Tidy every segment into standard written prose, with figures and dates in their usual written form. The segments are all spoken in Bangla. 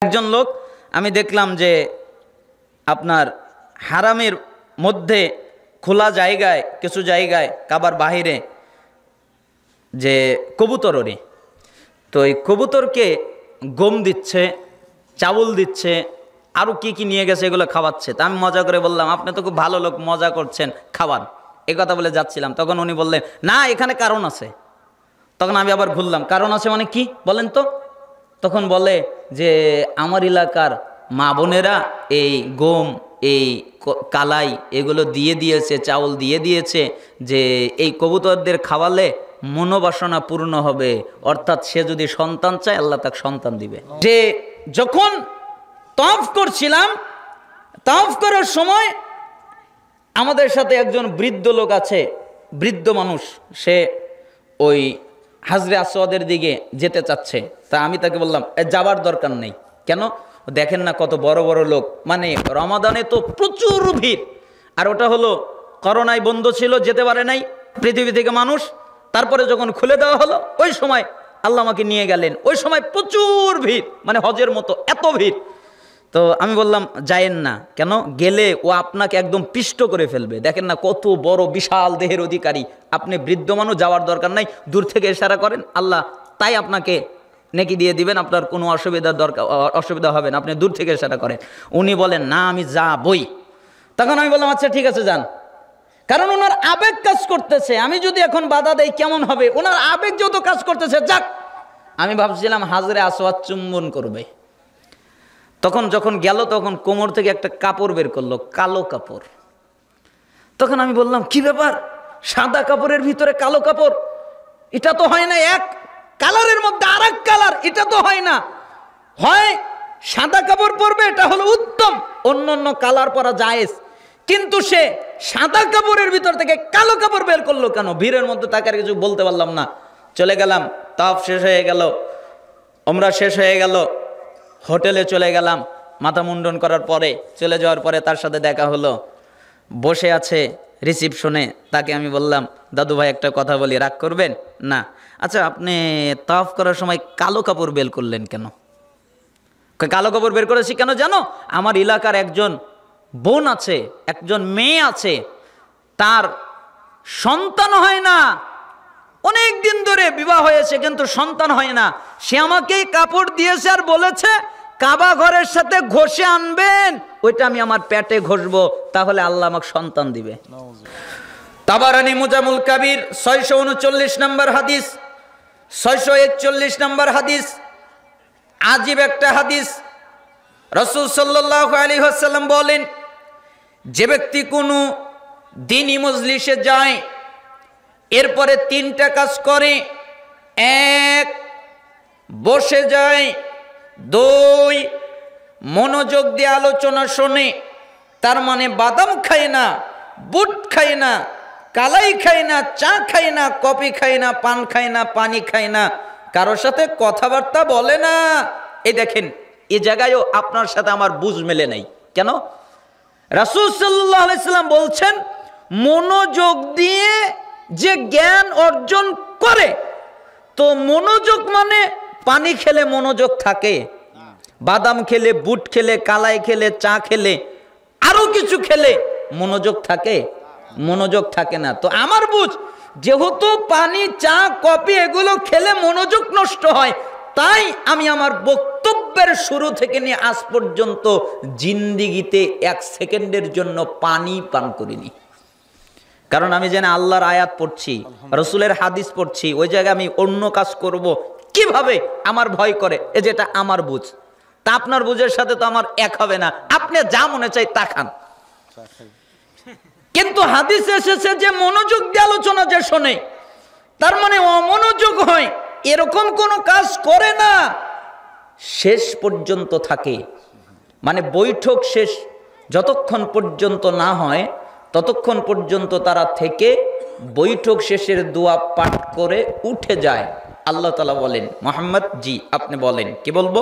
একজন লোক আমি দেখলাম যে আপনার হারামের মধ্যে খোলা জায়গায় কিছু জায়গায় কাবার বাহিরে যে কবুতর ওরে, তো এই কবুতরকে গম দিচ্ছে, চাউল দিচ্ছে, আরও কি কি নিয়ে গেছে এগুলো খাওয়াচ্ছে। তা আমি মজা করে বললাম, আপনি তো খুব ভালো লোক, মজা করছেন, খাওয়ান। এই কথা বলে যাচ্ছিলাম, তখন উনি বললেন না এখানে কারণ আছে। তখন আমি আবার ঘুরলাম, কারণ আছে মানে কি বলেন তো? তখন বলে যে আমার এলাকার মা বোনেরা এই গম, এই কালাই এগুলো দিয়ে দিয়েছে, চাউল দিয়ে দিয়েছে, যে এই কবুতরদের খাওয়ালে মনোবাসনা পূর্ণ হবে, অর্থাৎ সে যদি সন্তান চায় আল্লাহ তাকে সন্তান দিবে। যে যখন তওয়াফ করছিলাম, তওয়াফ করার সময় আমাদের সাথে একজন বৃদ্ধ লোক আছে, বৃদ্ধ মানুষ, সে ওই হাজরে আসওয়াদের দিকে যেতে চাচ্ছে। তা আমি তাকে বললাম যাবার দরকার নেই। কেন? দেখেন না কত বড় বড় লোক, মানে রমাদানে তো প্রচুর ভিড়, আর ওটা হলো করোনায় বন্ধ ছিল, যেতে পারে নাই পৃথিবী থেকে মানুষ। তারপরে যখন খুলে দেওয়া হলো ওই সময় আল্লাহ আমাকে নিয়ে গেলেন, ওই সময় প্রচুর ভিড়, মানে হজের মতো এত ভিড়। তো আমি বললাম যায়েন না। কেন? গেলে ও আপনাকে একদম পিষ্ট করে ফেলবে। দেখেন না কত বড় বিশাল দেহের অধিকারী, আপনি বৃদ্ধ মানুষ, যাওয়ার দরকার নাই, দূর থেকে ইশারা করেন, আল্লাহ তাই আপনাকে নেকি দিয়ে দিবেন, আপনার কোনো অসুবিধা হবে না, আপনি দূর থেকে ইশারা করেন। উনি বলেন না আমি যাবই। তখন আমি বললাম আচ্ছা ঠিক আছে যান, কারণ ওনার আবেগ কাজ করতেছে, আমি যদি এখন বাধা দেই কেমন হবে? ওনার আবেগ যত কাজ করতেছে যাক। আমি ভাবছিলাম হাজরে আসওয়াদ চুম্বন করবে। তখন যখন গেল তখন কোমর থেকে একটা কাপড় বের করলো, কালো কাপড়। তখন আমি বললাম কি ব্যাপার, সাদা কাপড়ের ভিতরে কালো কাপড়, এটা তো হয় না, এক কালারের মধ্যে আর এক কালার, এটা তো হয় না। হয় সাদা কাপড় পরবে, এটা হলো উত্তম, অন্য অন্য কালার পরা জায়েজ, কিন্তু সে সাদা কাপড়ের ভিতর থেকে কালো কাপড় বের করলো কেন? ভিড়ের মধ্যে তাকে আর কিছু বলতে পারলাম না। চলে গেলাম, তাওয়াফ শেষ হয়ে গেল, ওমরা শেষ হয়ে গেল, হোটেলে চলে গেলাম। মাথা মুন্ডন করার পরে চলে যাওয়ার পরে তার সাথে দেখা হলো, বসে আছে রিসিপশনে। তাকে আমি বললাম দাদু ভাই একটা কথা বলি, রাগ করবেন না? আচ্ছা আপনি তাওয়াফ করার সময় কালো কাপড় বের করলেন কেন? কালো কাপড় বের করেছি কেন জানো? আমার এলাকার একজন বোন আছে, একজন মেয়ে আছে, তার সন্তান হয় না, অনেক দিন ধরে বিবাহ হয়েছে কিন্তু সন্তান হয় না। সে আমাকেই কাপড় দিয়েছে আর বলেছে কাবা ঘরের সাথে ঘষে আনবেন, ওইটা আমি আমার পেটে ঘষবো, তাহলে আল্লাহ আমাকে সন্তান দিবে। তাবারানী মুজামুল কাবির 639 নম্বর হাদিস, 641 নম্বর হাদিস। আজীব একটা হাদিস। রাসূল সাল্লাল্লাহু আলাইহি ওয়াসাল্লাম বলেন, যে ব্যক্তি কোনো দ্বীনি মজলিসে যায়, এরপরে 3টা কাজ করে, 1 বসে যায়, 2 মনোযোগ দিয়ে আলোচনা শোনে, তার মানে বাদাম খায় না, বুট খায় না, কালাই খায় না, চা খায় না, কফি খায় না, পান খায় না, পানি খায় না, কারোর সাথে কথাবার্তা বলে না। এই দেখেন এই জায়গায়ও আপনার সাথে আমার বুঝ মেলে নাই। কেন? রাসূল সাল্লাল্লাহু আলাইহি সাল্লাম বলছেন মনোযোগ দিয়ে যে জ্ঞান অর্জন করে, তো মনোযোগ মানে পানি খেলে মনোযোগ থাকে, বাদাম খেলে, বুট খেলে, কালাই খেলে, চা খেলে, আরো কিছু খেলে মনোযোগ থাকে? মনোযোগ থাকে না। তো আমার বুঝ, যেহেতু পানি, চা, কফি এগুলো খেলে মনোযোগ নষ্ট হয়, তাই আমি আমার বক্তব্যের শুরু থেকে নিয়ে আজ পর্যন্ত জিন্দিগিতে 1 সেকেন্ডের জন্য পানি পান করিনি। কারণ আমি যেন আল্লাহর আয়াত পড়ছি, রসুলের হাদিস পড়ছি, ওই জায়গায় আমি অন্য কাজ করব কিভাবে আমার ভয় করে। এই যেটা আমার বুঝ, তা আপনার বুঝের সাথে তো আমার এক হবে না। আপনি যা মনে চাই তা খান, কিন্তু হাদিসে এসেছে যে মনোযোগ দিয়ে আলোচনা যে শোনে, তার মানে অমনোযোগ হয়, এরকম কোনো কাজ করে না, শেষ পর্যন্ত থাকে। মানে বৈঠক শেষ যতক্ষণ পর্যন্ত না হয় ততক্ষণ পর্যন্ত তারা থেকে বৈঠক শেষের দোয়া পাঠ করে উঠে যায়। আল্লাহ তাআলা বলেন, মুহাম্মদ জি আপনি বলেন, কি বলবো?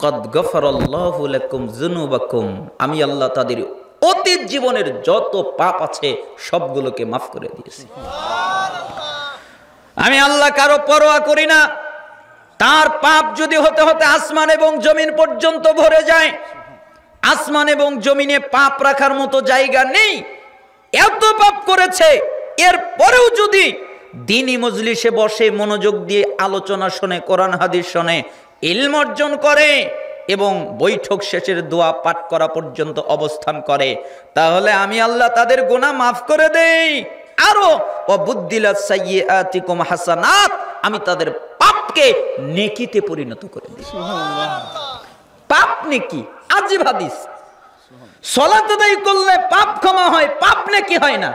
কদ গফারাল্লাহু লাকুম যুনুবাকুম, আমি আল্লাহ তাদের অতীত জীবনের যত পাপ আছে সবগুলোকে মাফ করে দিয়েছি। আমি আল্লাহ কারো পরোয়া করি না। তার পাপ যদি হতে হতে আসমান এবং জমিন পর্যন্ত ভরে যায়, আসমান এবং জমিনে পাপ রাখার মতো জায়গা নেই, এত পাপ করেছে, এরপরেও যদি দ্বীনি মজলিসে বসে মনোযোগ দিয়ে আলোচনা শোনে, কোরআন হাদিস শোনে, ইলম অর্জন করে এবং বৈঠক শেষের দোয়া পাঠ করা পর্যন্ত অবস্থান করে, তাহলে আমি আল্লাহ তাদের গুনাহ মাফ করে দেই। আরো ওয়াবুদ্দিলাত সাইয়্যাতিকুম হাসানাত, আমি তাদের পাপকে নেকিতে পরিণত করে দিই। পাপ নেকি, আজীব হাদিস। সালাত আদায় করলে পাপ ক্ষমা হয়, পাপ নেকি হয় না।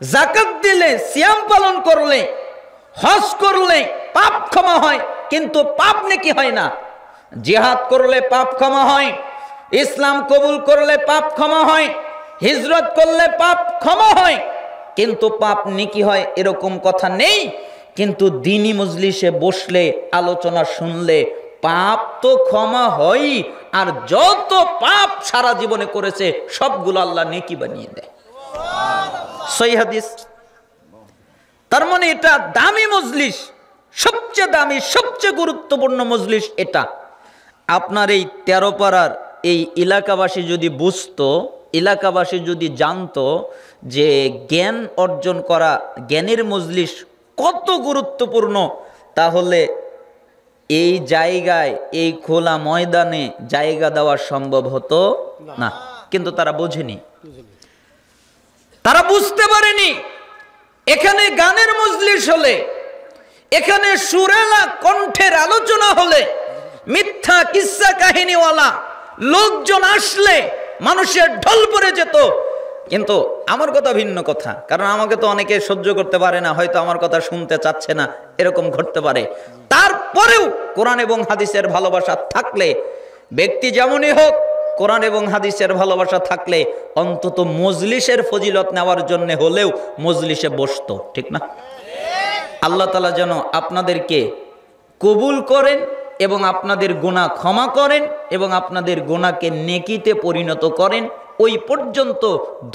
যাকাত দিলে, সিয়াম পালন করলে, হজ করলে পাপ ক্ষমা হয়, কিন্তু পাপ নেকি হয় না। জিহাদ করলে পাপ ক্ষমা হয়, ইসলাম কবুল করলে পাপ ক্ষমা হয়, হিজরত করলে পাপ ক্ষমা হয়, কিন্তু পাপ নেকি হয় এরকম কথা নেই। কিন্তু দ্বীনি মজলিসে বসলে, আলোচনা শুনলে পাপ তো ক্ষমা হয়, আর যত পাপ সারা জীবনে করেছে সবগুলো আল্লাহ নেকি বানিয়ে দেয়। সহিহ হাদিস। তার মানে এটা দামি মজলিস, সবচেয়ে দামি, সবচেয়ে গুরুত্বপূর্ণ মজলিস এটা। আপনার এই 13 পাড়ার এই এলাকাবাসী যদি বুঝতো, এলাকাবাসী যদি জানতো যে জ্ঞান অর্জন করা, জ্ঞানের মজলিস কত গুরুত্বপূর্ণ, তাহলে এই জায়গায়, এই খোলা ময়দানে জায়গা দেওয়া সম্ভব হতো না। কিন্তু তারা বোঝেনি, তারা বুঝতে পারেনি। এখানে গানের মজলিস হলে, এখানে সুরেলা কণ্ঠের আলোচনা হলে, মিথ্যা কিস্সা কাহিনীওয়ালা লোকজন আসলে মানুষের ঢল পড়ে যেত। কিন্তু আমার কথা ভিন্ন কথা, কারণ আমাকে তো অনেকে সহ্য করতে পারে না, হয়তো আমার কথা শুনতে চাচ্ছে না, এরকম ঘটতে পারে। তারপরেও কোরআন এবং হাদিসের ভালোবাসা থাকলে, ব্যক্তি যেমনই হোক, কোরআন এবং হাদিসের ভালোবাসা থাকলে অন্তত মজলিসের ফজিলত নেওয়ার জন্য হলেও মজলিসে বসতো, ঠিক না? আল্লাহ তাআলা যেন আপনাদেরকে কবুল করেন এবং আপনাদের গুনাহ ক্ষমা করেন এবং আপনাদের গুনাহকে নেকিতে পরিণত করেন। ওই পর্যন্ত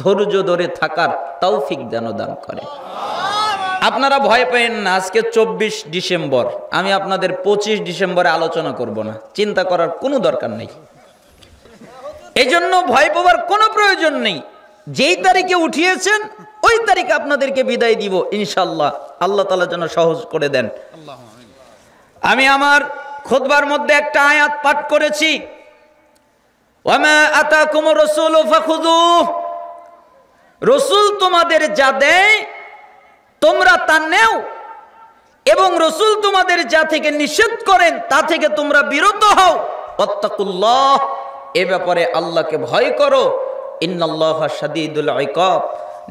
ধৈর্য ধরে থাকার তৌফিক যেন দান করেন। আপনারা ভয় পেয়েন না, আজকে 24 ডিসেম্বর, আমি আপনাদের 25 ডিসেম্বরে আলোচনা করব না, চিন্তা করার কোনো দরকার নেই। এই জন্য ভয় পাওয়ার কোনো প্রয়োজন নেই। যেই তারিখে উঠিয়েছেন ওই তারিখে আপনাদেরকে বিদায় দিব ইনশাআল্লাহ। আল্লাহ তাআলা যেন সহজ করে দেন। আমি আমার খুতবার মধ্যে একটা আয়াত পাঠ করেছি, ওয়ামা আতাকুমুর রাসূলু ফাখুযুহু, রাসূল তোমাদের যা দেয় তোমরা তা নেও, এবং রাসূল তোমাদের যা থেকে নিষেধ করেন তা থেকে তোমরা বিরত হও। ওয়াত্তাকুল্লাহ, এ ব্যাপারে আল্লাহকে ভয় করো। ইন্নাল্লাহা শাদীদুল ইকাব,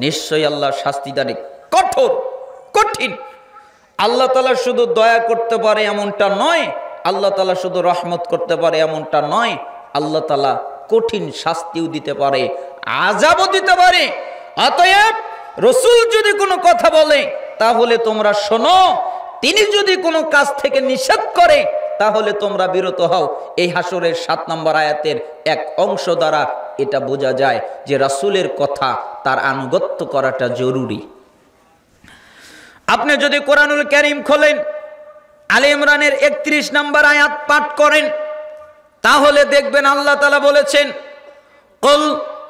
নিশ্চয়ই আল্লাহ শাস্তিদানে কঠোর, কঠিন। আল্লাহ তাআলা শুধু দয়া করতে পারে এমনটা নয়, আল্লাহ তাআলা শুধু রহমত করতে পারে এমনটা নয়, আল্লাহ তাআলা কঠিন শাস্তিও দিতে পারে, আযাবও দিতে পারে। অতএব রাসূল যদি কোনো কথা বলে তাহলে তোমরা শোনো, তিনি যদি কোনো কাজ থেকে নিষেধ করে তাহলে তোমরা বিরত হও। এই হাসরের 7 নম্বর আয়াতের এক অংশ দ্বারা এটা বোঝা যায় যে রাসূলের কথা, তার আনুগত্য করাটা জরুরি। আপনি যদি কোরআনুল কারীম খোলেন, আলে ইমরানের 31 নম্বর আয়াত পাঠ করেন, তাহলে দেখবেন আল্লাহ তাআলা বলেছেন, কুল,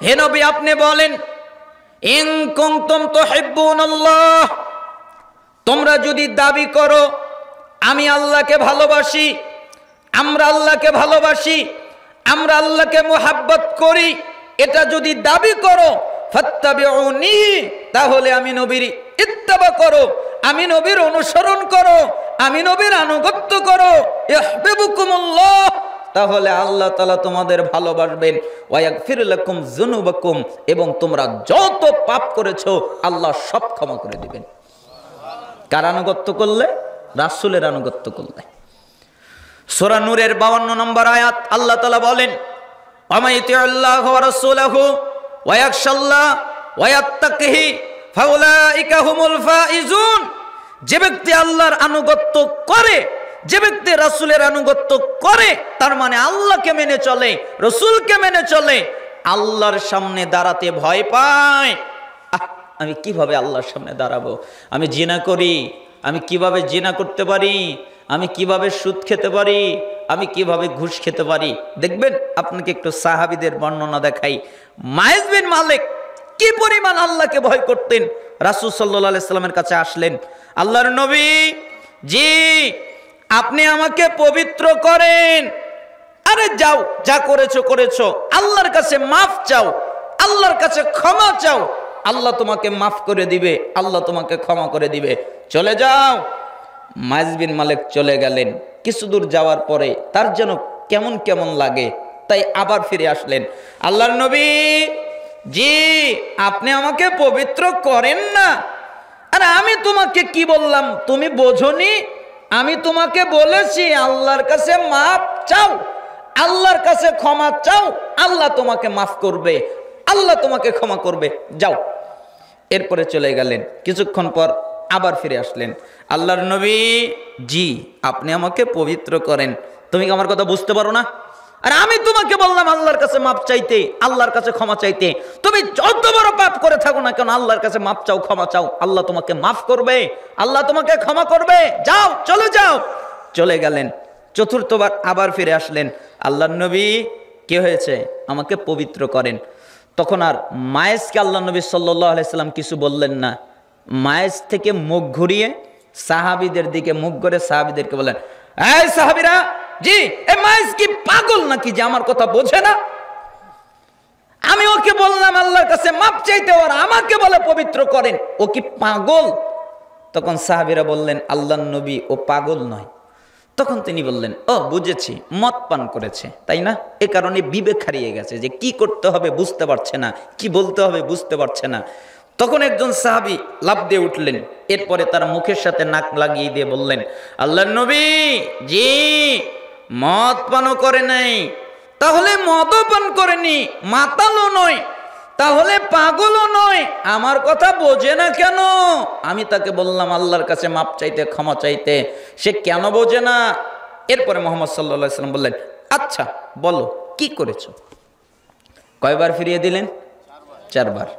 হে নবী আপনি বলেন, ইন কুনতুম তুহিব্বুনাল্লাহ, তোমরা যদি দাবি করো আমি আল্লাহকে ভালোবাসি, আমরা আল্লাহকে ভালোবাসি, আমরা আল্লাহকে মুহাব্বত করি, এটা যদি দাবি করো, ফাত্তাবিউনি, তাহলে আমি নবীর ইত্তেবা করো, আমি নবীর অনুসরণ করো, আমি নবীর আনুগত্য করো। ইহবিবুকুমুল্লাহ, তাহলে আল্লাহ তাআলা তোমাদের ভালোবাসবেন। ওয়া ইয়াগফির লাকুম যুনুবাকুম, এবং তোমরা যত পাপ করেছো আল্লাহ সব ক্ষমা করে দিবেন। কার আনুগত্য করলে? রাসূলের আনুগত্য করলে। সূরা নূরের 52 নম্বর আয়াত আল্লাহ তাআলা বলেন, ওয়া ইতিউল্লাহ ওয়া রাসূলাহু ওয়া ইয়াখশাল্লাহ ওয়া ইয়াত্তাকিহি ফাউলাইকা হুমুল ফাইজুন। যে ব্যক্তি আল্লাহর আনুগত্য করে, যে ব্যক্তি রাসূলের আনুগত্য করে, তার মানে আল্লাহকে মেনে চলে, রাসূলকে মেনে চলে, আল্লাহর সামনে দাঁড়াতে ভয় পায়। আমি কিভাবে আল্লাহর সামনে দাঁড়াবো? আমি জিনা করি, আমি কিভাবে জিনা করতে পারি? আমি কিভাবে সুদ খেতে পারি, আমি কিভাবে ঘুষ খেতে পারি। দেখবেন আপনাকে একটু সাহাবীদের বর্ণনা দেখাই। মায়েজ বিন মালিক কি পরিমাণ আল্লাহকে ভয় করতেন। রাসূল সাল্লাল্লাহু আলাইহি সাল্লামের কাছে আসলেন, আল্লাহর নবী, জি আপনি আমাকে পবিত্র করেন। আরে যাও, যা করেছো করেছো, আল্লাহর কাছে মাফ চাও, আল্লাহর কাছে ক্ষমা চাও, আল্লাহ তোমাকে মাফ করে দিবে, আল্লাহ তোমাকে ক্ষমা করে দিবে, চলে যাও। মায়েজ বিন মালিক চলে গেলেন। কিছু দূর যাওয়ার পরে তার যেন কেমন কেমন লাগে, তাই আবার ফিরে আসলেন, আল্লাহর নবী, জি আপনি আমাকে পবিত্র করেন না। আরে আমি তোমাকে কি বললাম তুমি বোঝোনি? আমি তোমাকে বলেছি আল্লাহর কাছে মাফ চাও, আল্লাহর কাছে ক্ষমা চাও, আল্লাহ তোমাকে মাফ করবে, আল্লাহ তোমাকে ক্ষমা করবে, যাও। এরপরে চলে গেলেন। কিছুক্ষণ পর আবার ফিরে আসলেন, আল্লাহর নবী, জি আপনি আমাকে পবিত্র করেন। তুমি কি আমার কথা বুঝতে পারো না? আর আমি তোমাকে বললাম আল্লাহর কাছে মাপ চাইতে, আল্লাহর কাছে ক্ষমা চাইতে। তুমি যত বড় পাপ করে থাকো না কেন, আল্লাহর কাছে মাপ চাও, ক্ষমা চাও, আল্লাহ তোমাকে মাফ করবে, আল্লাহ তোমাকে ক্ষমা করবে, যাও, চলে যাও। চলে গেলেন। চতুর্থবার আবার ফিরে আসলেন, আল্লাহর নবী কি হয়েছে, আমাকে পবিত্র করেন। তখন আর মায়েজকে আল্লাহ নবী সাল্লাল্লাহু আলাইহি সাল্লাম কিছু বললেন না। মায়েজ থেকে মুখ ঘুরিয়ে সাহাবীদের দিকে মুখ করে সাহাবীদেরকে বলেন, এই সাহাবীরা, জি এ মায়েজ কি পাগল নাকি যে আমার কথা বোঝে না? আমি ওকে বললাম আল্লাহর কাছে মাপ চাইতে, আর আমাকে বলে পবিত্র করেন, ও কি পাগল? তখন সাহাবীরা বললেন, আল্লাহর নবী ও পাগল নয়। তখন তিনি বললেন, ও বুঝেছি, মদ পান করেছে, তাই না? এ কারণে বিবেক হারিয়ে গেছে, যে কি করতে হবে বুঝতে পারছে না, কি বলতে হবে বুঝতে পারছে না। তখন একজন সাহাবী লাফ দিয়ে উঠলেন, এরপরে তার মুখের সাথে নাক লাগিয়ে দিয়ে বললেন, আল্লাহর নবী, জি মদ পানও করে নাই, তাহলে মদও পান করেনি, মাতালও নয়, তাহলে পাগলও নয়, আমার কথা বোঝে না কেন? আমি তাকে বললাম আল্লাহর কাছে মাপ চাইতে, ক্ষমা চাইতে, সে কেন বোঝে না? এরপরে মুহাম্মদ সাল্লাল্লাহু আলাইহি ওয়াসাল্লাম বললেন, আচ্ছা বলো কি করেছো? কয়বার ফিরিয়ে দিলেন? 4 বার।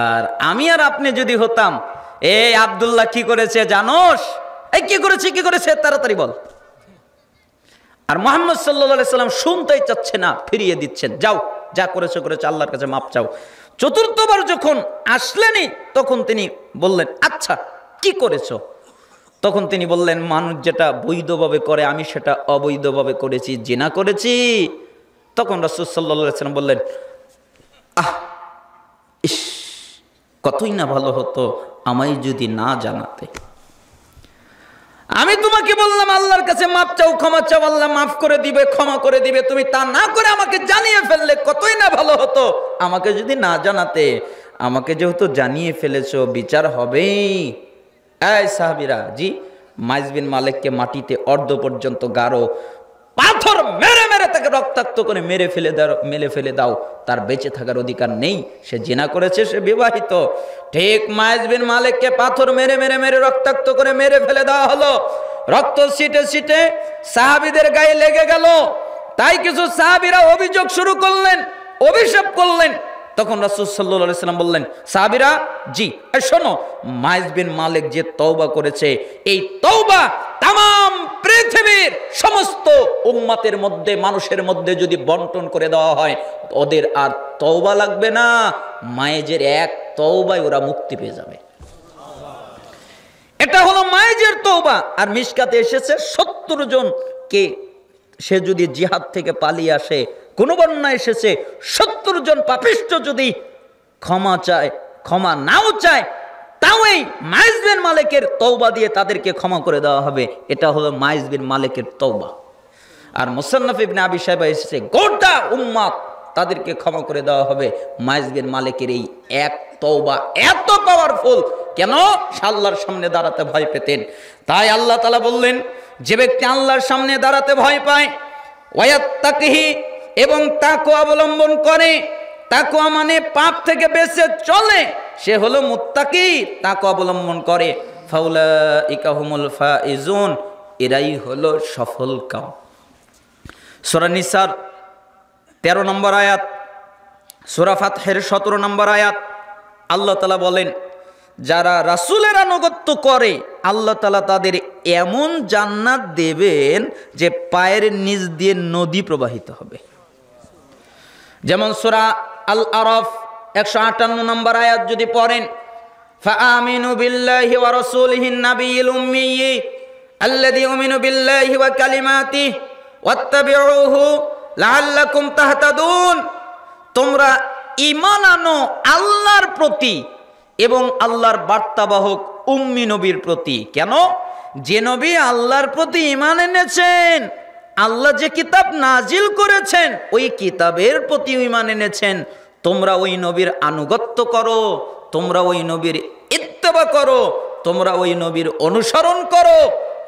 আর আমি আর আপনি যদি হতাম, এই আব্দুল্লাহ কি করেছে জানোস? এই কি করেছে, কি করেছে, তাড়াতাড়ি বল। আর মুহাম্মদ সাল্লাল্লাহু আলাইহি সাল্লাম শুনতেই চাচ্ছে না, ফিরিয়ে দিচ্ছেন, যাও, যা করেছো করেছো, আল্লাহর কাছে মাপ চাও। চতুর্থবার যখন আসলেনই তখন তিনি বললেন, আচ্ছা কি করেছো? তখন তিনি বললেন, মানুষ যেটা বৈধভাবে করে আমি সেটা অবৈধভাবে করেছি, জিনা করেছি। তখন রাসূল সাল্লাল্লাহু আলাইহি সাল্লাম বললেন, আহ ইস, কতই না ভালো হতো আমায় যদি না জানাতে। আমি তোমাকে বললাম আল্লাহর কাছে মাপ চাও, ক্ষমা চাও, আল্লাহ মাফ করে দিবে, ক্ষমা করে দিবে, তুমি তা না করে আমাকে জানিয়ে ফেললে, কতই না ভালো হতো আমাকে যদি না জানাতে। আমাকে যেহেতু জানিয়ে ফেলেছো, বিচার হবেই। এই সাহাবীরা, জি মায়েজ বিন মালিককে মাটিতে অর্ধ পর্যন্ত গাড়ো, পাথর মেরে মেরে তাকে রক্তাক্ত করে মেরে ফেলে দাও, তার বেঁচে থাকার অধিকার নেই, সে জিনা করেছে, সে বিবাহিত। ঠিক মায়েজ বিন মালিককে পাথর মেরে মেরে মেরে রক্তাক্ত করে মেরে ফেলে দেওয়া হলো। রক্ত ছিটে ছিটে সাহাবীদের গায়ে লেগে গেল। তাই কিছু সাহাবীরা অভিযোগ শুরু করলেন, অভিশাপ করলেন। তখন রাসূল সাল্লাল্লাহু আলাইহি সাল্লাম বললেন, সাহাবীরা, জি শোনো, মায়েজ বিন মালিক যে তওবা করেছে, এই তওবা তাম পৃথিবীর সমস্ত উম্মতের মধ্যে, মানুষের মধ্যে যদি বন্টন করে দেওয়া হয়, ওদের আর তওবা লাগবে না, মায়েজের এক তওবায় ওরা মুক্তি পেয়ে যাবে। এটা হলো মায়েজের তওবা। আর মিশকাতে এসেছে 70 জনকে, সে যদি জিহাদ থেকে পালিয়ে আসে, কোন বর্ণনা এসেছে 70 জন পাপিষ্ঠ যদি ক্ষমা চায়, ক্ষমা নাও চায়, তাও এই মায়েজ বিন মালিকের তওবা দিয়ে তাদেরকে ক্ষমা করে দেওয়া হবে। এটা হলো মায়েজ বিন মালিকের তওবা। আর মুসান্নাফ ইবনে আবি শাইবা এসেছে গোটা উম্মত তাদেরকে ক্ষমা করে দেওয়া হবে। মায়েজ বিন মালিকের এই এক তওবা এত পাওয়ারফুল, কেন? আল্লাহর সামনে দাঁড়াতে ভয় পেতেন। তাই আল্লাহ তাআলা বললেন, যে ব্যক্তি আল্লাহর সামনে দাঁড়াতে ভয় পায়, ওয়ায়াত্তাকিহি, এবং তাকওয়া অবলম্বন করে, তাকওয়া মানে পাপ থেকে বেঁচে চলে, সে হলো মুত্তাকি, তাকওয়া অবলম্বন করে, ফাউলাইকা হুমুল ফাইজুন, এরাই হলো সফল কাম। সূরা নিসার 13 নম্বর আয়াত, সূরা ফাতহের 17 নম্বর আয়াত, আল্লাহ তাআলা বলেন, যারা রাসূলের আনুগত্য করে আল্লাহ তাআলা তাদের এমন জান্নাত দেবেন যে পায়ের নিচ দিয়ে নদী প্রবাহিত হবে। যেমন সূরা আল আরাফ 158 নম্বর আয়াত যদি পড়েন, ফাআমিনু বিল্লাহি ওয়া রাসূলিহিন নাবিয়্যিল উম্মিয়্যি আল্লাযী ইউমিনু বিল্লাহি ওয়া কালিমাতিহি ওয়াত্তাবিউহু লাআল্লাকুম তাহতাদুন। তোমরা ঈমান আনো আল্লাহর প্রতি এবং আল্লাহর বার্তাবাহক উম্মি নবীর প্রতি। কেন? যে নবী আল্লাহর প্রতি ঈমান এনেছেন, আল্লাহ যে কিতাব নাজিল করেছেন ওই কিতাবের প্রতি ঈমান এনেছেন, তোমরা ওই নবীর আনুগত্য করো, তোমরা ওই নবীর ইত্তেবা করো, তোমরা ওই নবীর অনুসরণ করো,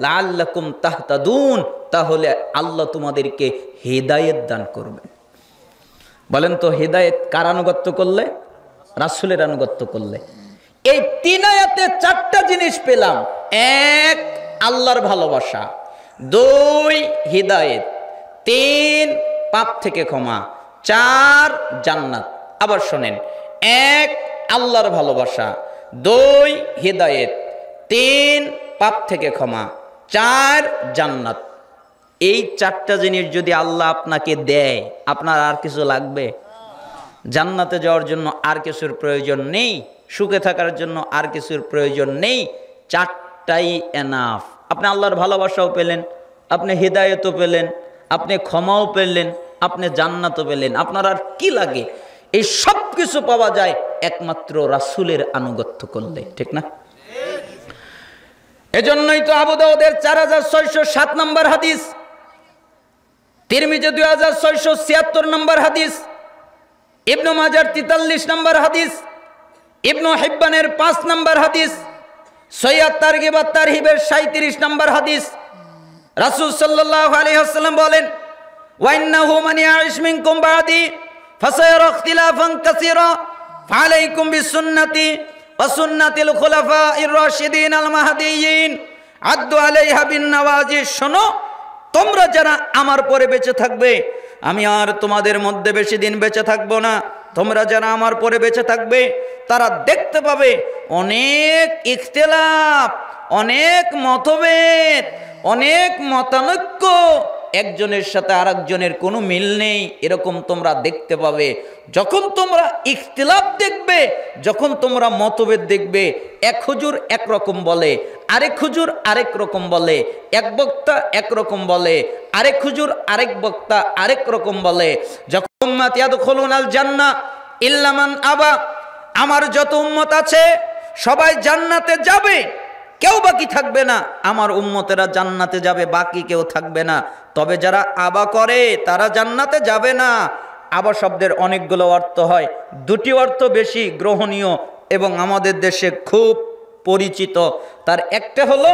লাআল্লাকুম তাহতাদুন, তাহলে আল্লাহ তোমাদেরকে হিদায়াত দান করবেন। বলেন তো হিদায়াত কার আনুগত্য করলে? রাসূলের আনুগত্য করলে। এই 3 আয়াতে 4টা জিনিস পেলাম। 1 আল্লাহর ভালোবাসা, 2 হিদায়াত, 3 পাপ থেকে ক্ষমা, 4 জান্নাত। আবার শোনেন, 1 আল্লাহর ভালোবাসা, 2 হিদায়াত, 3 পাপ থেকে ক্ষমা, 4 জান্নাত। এই 4টা জিনিস যদি আল্লাহ আপনাকে দেয়, আপনার আর কিছু লাগবে? জান্নাতে যাওয়ার জন্য আর কিছুর প্রয়োজন নেই, সুখে থাকার জন্য আর কিছুর প্রয়োজন নেই, 4টাই এনাফ। আপনি আল্লাহর ভালোবাসাও পেলেন, আপনি হিদায়াতও পেলেন, আপনি ক্ষমাও পেলেন, আপনি জান্নাতও পেলেন। আপনার আর কি লাগে? এই সব কিছু পাওয়া যায় একমাত্র রাসূলের আনুগত্য করলে, ঠিক না? এজন্যই তো আবু দাউদের 4607 নম্বর হাদিস, তিরমিজি 2676 নম্বর হাদিস, ইবনে মাজার 43 নম্বর হাদিস, ইবনে হিব্বানের 5 নম্বর হাদিস, সহিহ তারগিব ওয়াত তারহিবের 37 নম্বর হাদিস। রাসূল সাল্লাল্লাহু আলাইহি ওয়াসাল্লাম বলেন, ওয়া ইন্নাহু মান ইয়াইশ মিনকুম বাদি ফাসায়ারা ইখতিলাফান কাসীরা ফালাইকুম বিসুন্নতি ওয়া সুন্নাতিল খুলাফাইর রাশিদিন আল মাহদিয়্যিন আদ্দু আলাইহা বিন নওয়াজিজ। শোনো, তোমরা যারা আমার পরে বেঁচে থাকবে, আমি আর তোমাদের মধ্যে বেশি দিন বেঁচে থাকবো না, তোমরা যারা আমার পরে বেঁচে থাকবে তারা দেখতে পাবে অনেক ইখতিলাফ, অনেক মতভেদ, অনেক মতানৈক্য, একজনের সাথে আরেকজনের কোনো মিল নেই, এরকম তোমরা দেখতে পাবে। যখন তোমরা ইখতিলাফ দেখবে, যখন তোমরা মতভেদ দেখবে, এক হুজুর এক রকম বলে, আরেক হুজুর আরেক রকম বলে, এক বক্তা এক রকম বলে, আরেক হুজুর আরেক বক্তা আরেক রকম বলে, যখন উম্মত ইয়াদখুলুনাল জান্নাহ ইল্লা মান আবা, আমার যত উম্মত আছে সবাই জান্নাতে যাবে, কেউ বাকি থাকবে না, আমার উম্মতেরা জান্নাতে যাবে, বাকি কেউ থাকবে না। তবে যারা আবা করে তারা জান্নাতে যাবে না। আবা শব্দের অনেকগুলো অর্থ হয়, 2টি অর্থ বেশি গ্রহণীয় এবং আমাদের দেশে খুব পরিচিত। তার একটা হলো,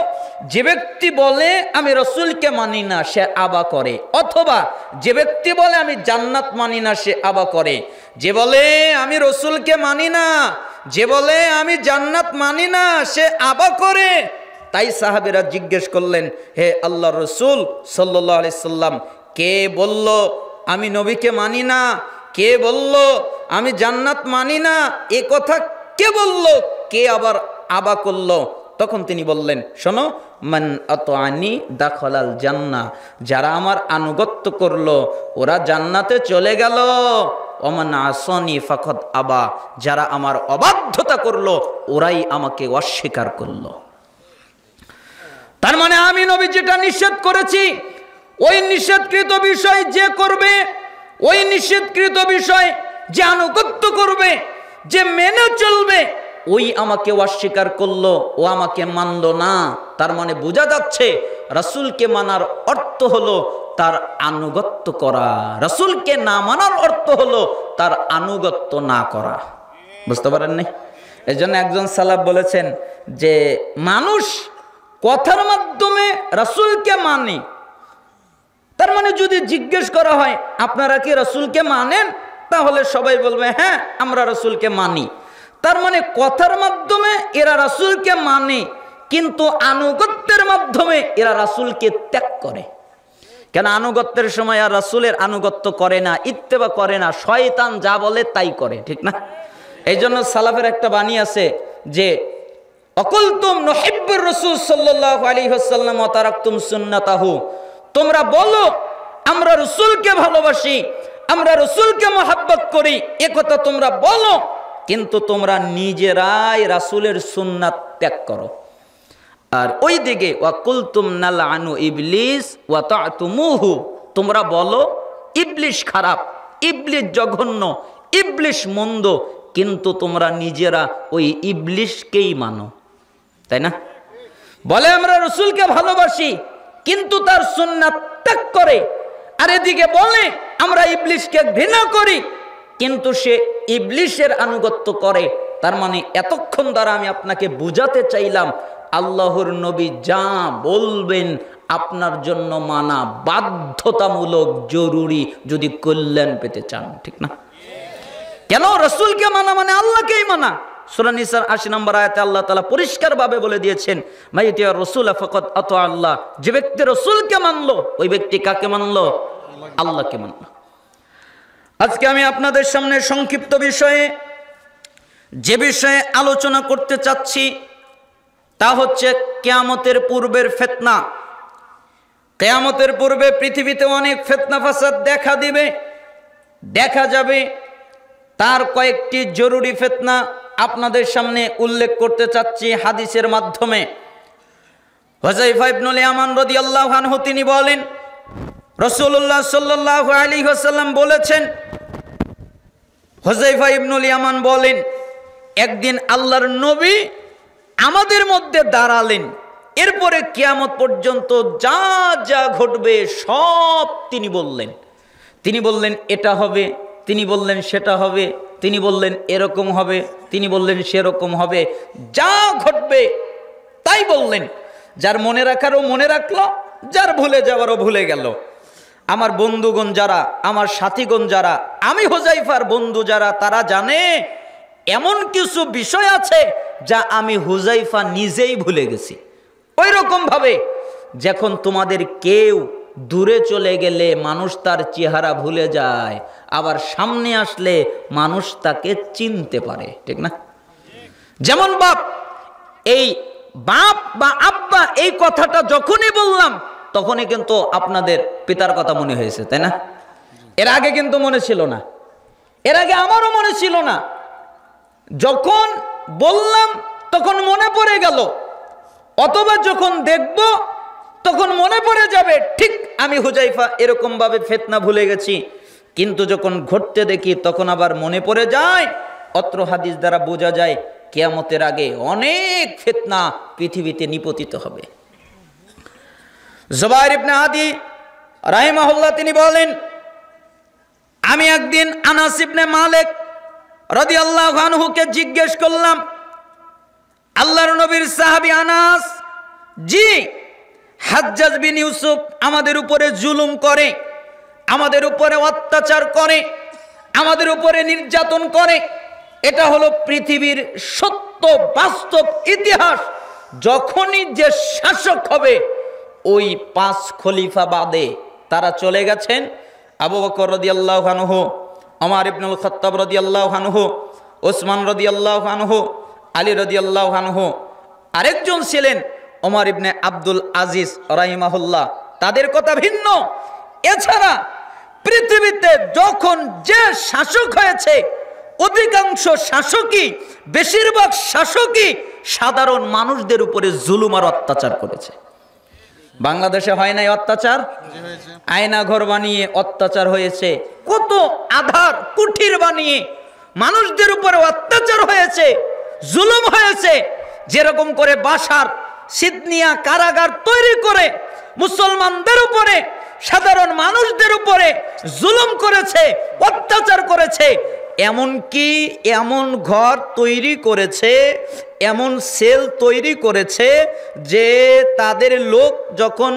যে ব্যক্তি বলে আমি রাসূলকে মানি না সে আবা করে, অথবা যে ব্যক্তি বলে আমি জান্নাত মানি না সে আবা করে। যে বলে আমি রাসূলকে মানি না, যে বলে আমি জান্নাত মানি না সে আবা করে। তাই সাহাবীরা জিজ্ঞেস করলেন, হে আল্লাহর রাসূল সাল্লাল্লাহু আলাইহি সাল্লাম, কে বলল আমি নবীকে মানি না, কে বলল আমি জান্নাত মানি না, এ কথা কে বলল, কে আবার আবা করলো? তখন তিনি বললেন, শোনো, মান আতাআনি দাখালাল জান্নাহ, যারা আমার আনুগত্য করলো ওরা জান্নাতে চলে গেল, ওমান আসানি ফাকাদ আবা, যারা আমার অবাধ্যতা করলো ওরাই আমাকে অস্বীকার করলো। তার মানে আমি নবী যেটা নিষেধ করেছি ওই নিষেধকৃত বিষয় যে করবে, ওই নিষেধকৃত বিষয় যে আনুগত্য করবে, যে মেনে চলবে, ওই আমাকে অস্বীকার করলো, ও আমাকে মানলো না। তার মানে বোঝা যাচ্ছে রাসূলকে মানার অর্থ হলো তার আনুগত্য করা, রাসূলকে না মানার অর্থ হলো তার আনুগত্য না করা। বুঝতে পারেননি? এই জন্য একজন সালাফ বলেছেন যে মানুষ কথার মাধ্যমে রাসূলকে মানে, তার মানে যদি জিজ্ঞেস করা হয় আপনারা কি রাসূলকে মানেন, তাহলে সবাই বলবে হ্যাঁ আমরা রাসূলকে মানি। তার মানে কথার মাধ্যমে এরা রাসূলকে মানে, কিন্তু আনুগত্যের মাধ্যমে এরা রাসূলকে ত্যাগ করে। কেন? আনুগত্যের সময় আর রাসূলের আনুগত্য করে না, ইত্তেবা করে না, শয়তান যা বলে তাই করে, ঠিক না? এই জন্য সালাফের একটা বাণী আছে যে অকুলতুম নুহিব্বুর রাসূল সাল্লাল্লাহু আলাইহি ওয়াসাল্লাম ওয়া তারাকতুম সুন্নাতাহু, তোমরা বলো আমরা রাসূলকে ভালোবাসি, আমরা রাসূলকে মহব্বত করি, একথা তোমরা বলো, কিন্তু তোমরা নিজেরাই রাসূলের সুন্নাত ত্যাগ করো। আর ওই দিকে ওয়াকুলতুম নালআনু ইবলিস ওয়া তা'তুমুহু, তোমরা বলো ইবলিস খারাপ, ইবলিস জঘন্য, ইবলিস মন্দ, কিন্তু তোমরা নিজেরা ওই ইবলিসকেই মানো, তাই না? বলে আমরা রাসূলকে ভালোবাসি কিন্তু তার সুন্নাত ত্যাগ করে, আর এদিকে বলে আমরা ইবলিসকে ঘৃণা করি কিন্তু সে ইবলিসের আনুগত্য করে। তার মানে এতক্ষণ দ্বারা আমি আপনাকে বুঝাতে চাইলাম আল্লাহর নবী যা বলবেন আপনার জন্য মানা বাধ্যতামূলক, জরুরি, যদি কল্যাণ পেতে চান, ঠিক না? কেন? রাসূলকে মানা মানে আল্লাহকেই মানা। সূরা নিসার ৮০ নম্বর আয়াতে আল্লাহ তাআলা পরিষ্কারভাবে বলে দিয়েছেন, মাইতিয়া রাসূল ফাকাদ আতা আল্লাহ, যে ব্যক্তি রাসূলকে মানলো ওই ব্যক্তি কাকে মানলো? আল্লাহকে মানলো। আজকে আমি আপনাদের সামনে সংক্ষিপ্ত বিষয়ে যে বিষয়ে আলোচনা করতে চাচ্ছি তা হচ্ছে কিয়ামতের পূর্বের ফিতনা। কিয়ামতের পূর্বে পৃথিবীতে অনেক ফিতনা ফাসাদ দেখা দিবে, দেখা যাবে। তার কয়েকটি জরুরি ফিতনা আপনাদের সামনে উল্লেখ করতে চাচ্ছি হাদিসের মাধ্যমে। হুযায়ফা ইবনুল ইয়ামান রাদিয়াল্লাহু আনহু তিনি বলেন, রাসূলুল্লাহ সাল্লাল্লাহু আলাইহি ওয়াসাল্লাম বলেছেন, হুযায়ফা ইবনুল ইয়ামান বলেন, একদিন আল্লাহর নবী আমাদের মধ্যে দাঁড়ালেন, এরপরে কিয়ামত পর্যন্ত যা যা ঘটবে সব তিনি বললেন। তিনি বললেন এটা হবে, তিনি বললেন সেটা হবে, তিনি বললেন এরকম হবে, তিনি বললেন সেরকম হবে, যা ঘটবে তাই বললেন। যার মনে রাখারও মনে রাখলো, যার ভুলে যাওয়ারও ভুলে গেল। আমার বন্ধুগণ যারা, আমার সাথীগণ যারা, আমি হুযায়ফার বন্ধু যারা, তারা জানে এমন কিছু বিষয় আছে যা আমি হুযায়ফা নিজেই ভুলে গেছি। ওই রকম ভাবে যখন তোমাদের কেউ দূরে চলে গেলে মানুষ তার চেহারা ভুলে যায়, আবার সামনে আসলে মানুষ তাকে চিনতে পারে, ঠিক না? যেমন বাপ, এই বাপ বা আব্বা এই কথাটা যখনই বললাম তখনই কিন্তু আপনাদের পিতার কথা মনে হয়েছে, তাই না? এর আগে কিন্তু মনে ছিল না, এর আগে আমারও মনে ছিল না। যখন বললাম তখন মনে পড়ে গেল, অথবা যখন দেখব তখন মনে পড়ে যাবে ঠিক আমি হুযায়ফা এরকম ভাবে ফিতনা ভুলে গেছি। কিন্তু যখন ঘটতে দেখি তখন আবার মনে পড়ে যায়। অত্র হাদিস দ্বারা বোঝা যায় কিয়ামতের আগে অনেক ফিতনা পৃথিবীতে নিপতিত হবে। জুবাইর ইবনে আদি রাহিমাহুল্লাহ তিনি বলেন, আমি একদিন আনাস ইবনে মালিক রাদিয়াল্লাহু আনহুকে জিজ্ঞেস করলাম, আল্লাহর নবীর সাহাবী আনাস, জি হাজ্জাজ বিন ইউসুফ আমাদের উপরে জুলুম করে, আমাদের উপরে অত্যাচার করে, আমাদের উপরে নির্যাতন করে, এটা হলো পৃথিবীর সত্য বাস্তব ইতিহাস। যখনই যে শাসক হবে ওই 5 খলিফা বাদে তারা চলে গেছেন, আবু বকর রাদিয়াল্লাহু আনহু, ওমর ইবনুল খাত্তাব রাদিয়াল্লাহু আনহু, ওসমান রাদিয়াল্লাহু আনহু, আলী রাদিয়াল্লাহু আনহু, আরেকজন ছিলেন ওমর ইবনে আব্দুল আজিজ রাহিমাহুল্লাহ, তাদের কথা ভিন্ন। এছাড়া পৃথিবীতে যখন যে শাসক হয়েছে অধিকাংশ শাসকই, বেশিরভাগ শাসকই সাধারণ মানুষদের উপরে জুলুম আর অত্যাচার করেছে। বাংলাদেশে হয় নাই অত্যাচার? আয়না ঘর বানিয়ে অত্যাচার হয়েছে, কত আধার কুঠির বানিয়ে মানুষদের উপরে অত্যাচার হয়েছে, জুলুম হয়েছে। যেরকম করে বাসার সিদনিয়া কারাগার তৈরি করে মুসলমানদের উপরে, সাধারণ মানুষদের উপরে জুলুম করেছে, অত্যাচার করেছে। এমনকি এমন ঘর তৈরি করেছে, এমন সেল তৈরি করেছে যে তাদের লোক যখন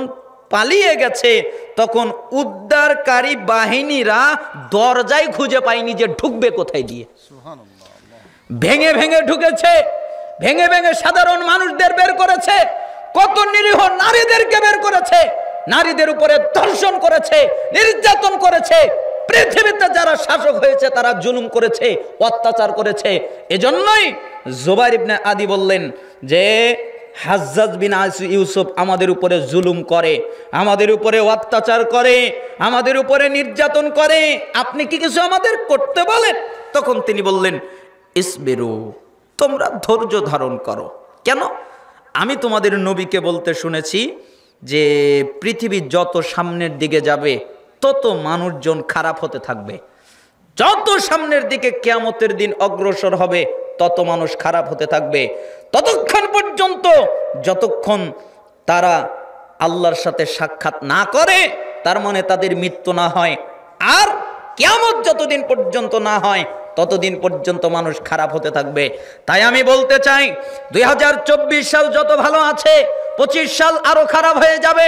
পালিয়ে গেছে তখন উদ্ধারকারী বাহিনীরা দরজায় খুঁজে পায়নি যে ঢুকবে কোথায় দিয়ে। ভেঙে ভেঙে ঢুকেছে, ভেঙে ভেঙে সাধারণ মানুষদের বের করেছে, কত নিরীহ নারীদেরকে বের করেছে, নারীদের উপরে ধর্ষণ করেছে, নির্যাতন করেছে। পৃথিবীতে যারা শাসক হয়েছে তারা জুলুম করেছে, অত্যাচার করেছে। এজন্যই জুবাইর ইবনে আদি বললেন যে হাজ্জাজ বিন ইউসুফ আমাদের উপরে জুলুম করে, আমাদের উপরে অত্যাচার করে, আমাদের উপরে নির্যাতন করে, আপনি কি কিছু আমাদের করতে বলেন? তখন তিনি বললেন, ইসবিরু, তোমরা ধৈর্য ধারণ করো। কেন? আমি তোমাদের নবীকে বলতে শুনেছি যে পৃথিবী যত সামনের দিকে যাবে তত মানুষজন খারাপ হতে থাকবে, যত সামনের দিকে কিয়ামতের দিন অগ্রসর হবে তত মানুষ খারাপ হতে থাকবে, ততক্ষণ পর্যন্ত যতক্ষণ তারা আল্লাহর সাথে সাক্ষাৎ না করে, তার মানে তাদের মৃত্যু না হয়, আর কিয়ামত যতদিন পর্যন্ত না হয় ততদিন পর্যন্ত মানুষ খারাপ হতে থাকবে। তাই আমি বলতে চাই 2024 সাল যত ভালো আছে, 25 সাল আরো খারাপ হয়ে যাবে,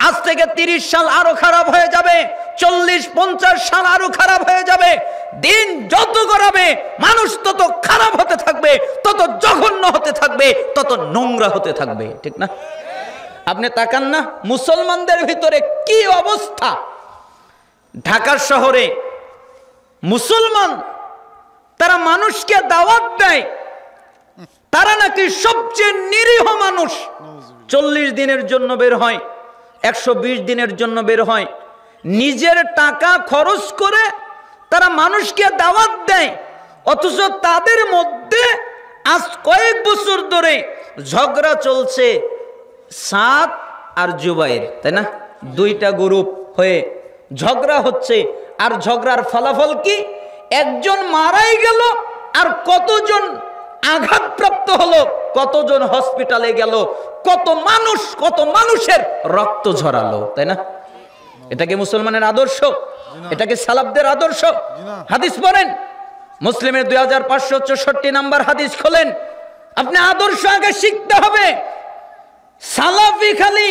আজ থেকে 30 সাল আরো খারাপ হয়ে যাবে, 40-50 সাল আরো খারাপ হয়ে যাবে। দিন যত গড়াবে মানুষ তত খারাপ হতে থাকবে, তত জঘন্য হতে থাকবে, তত নোংরা হতে থাকবে, ঠিক না? আপনি তাকান না মুসলমানদের ভিতরে কি অবস্থা। ঢাকা শহরে মুসলমান তারা মানুষকে দাওয়াত দেয়, তারা নাকি সবচেয়ে নিরীহ মানুষ। 40 দিনের জন্য বের হয়, 120 দিনের জন্য বের হয়, নিজের টাকা খরচ করে তারা মানুষকে দাওয়াত দেয়, অথচ তাদের মধ্যে আজ কয়েক বছর ধরে ঝগড়া চলছে। সাদ আর জুবাইর, তাই না? দুইটা গ্রুপ হয়ে ঝগড়া হচ্ছে, আর ঝগড়ার ফলাফল কি? একজন মারাই গেল, আর কতজন আঘাতপ্রাপ্ত হলো, কতজন হসপিটালে গেল, কত মানুষের রক্ত ঝরালো, তাই না? এটা কি মুসলমানের আদর্শ? এটা কি সালাফদের আদর্শ? হাদিস পড়েন, মুসলিমের 2564 নাম্বার হাদিস খোলেন, আপনি আদর্শ আগে শিখতে হবে। সালাফি খালি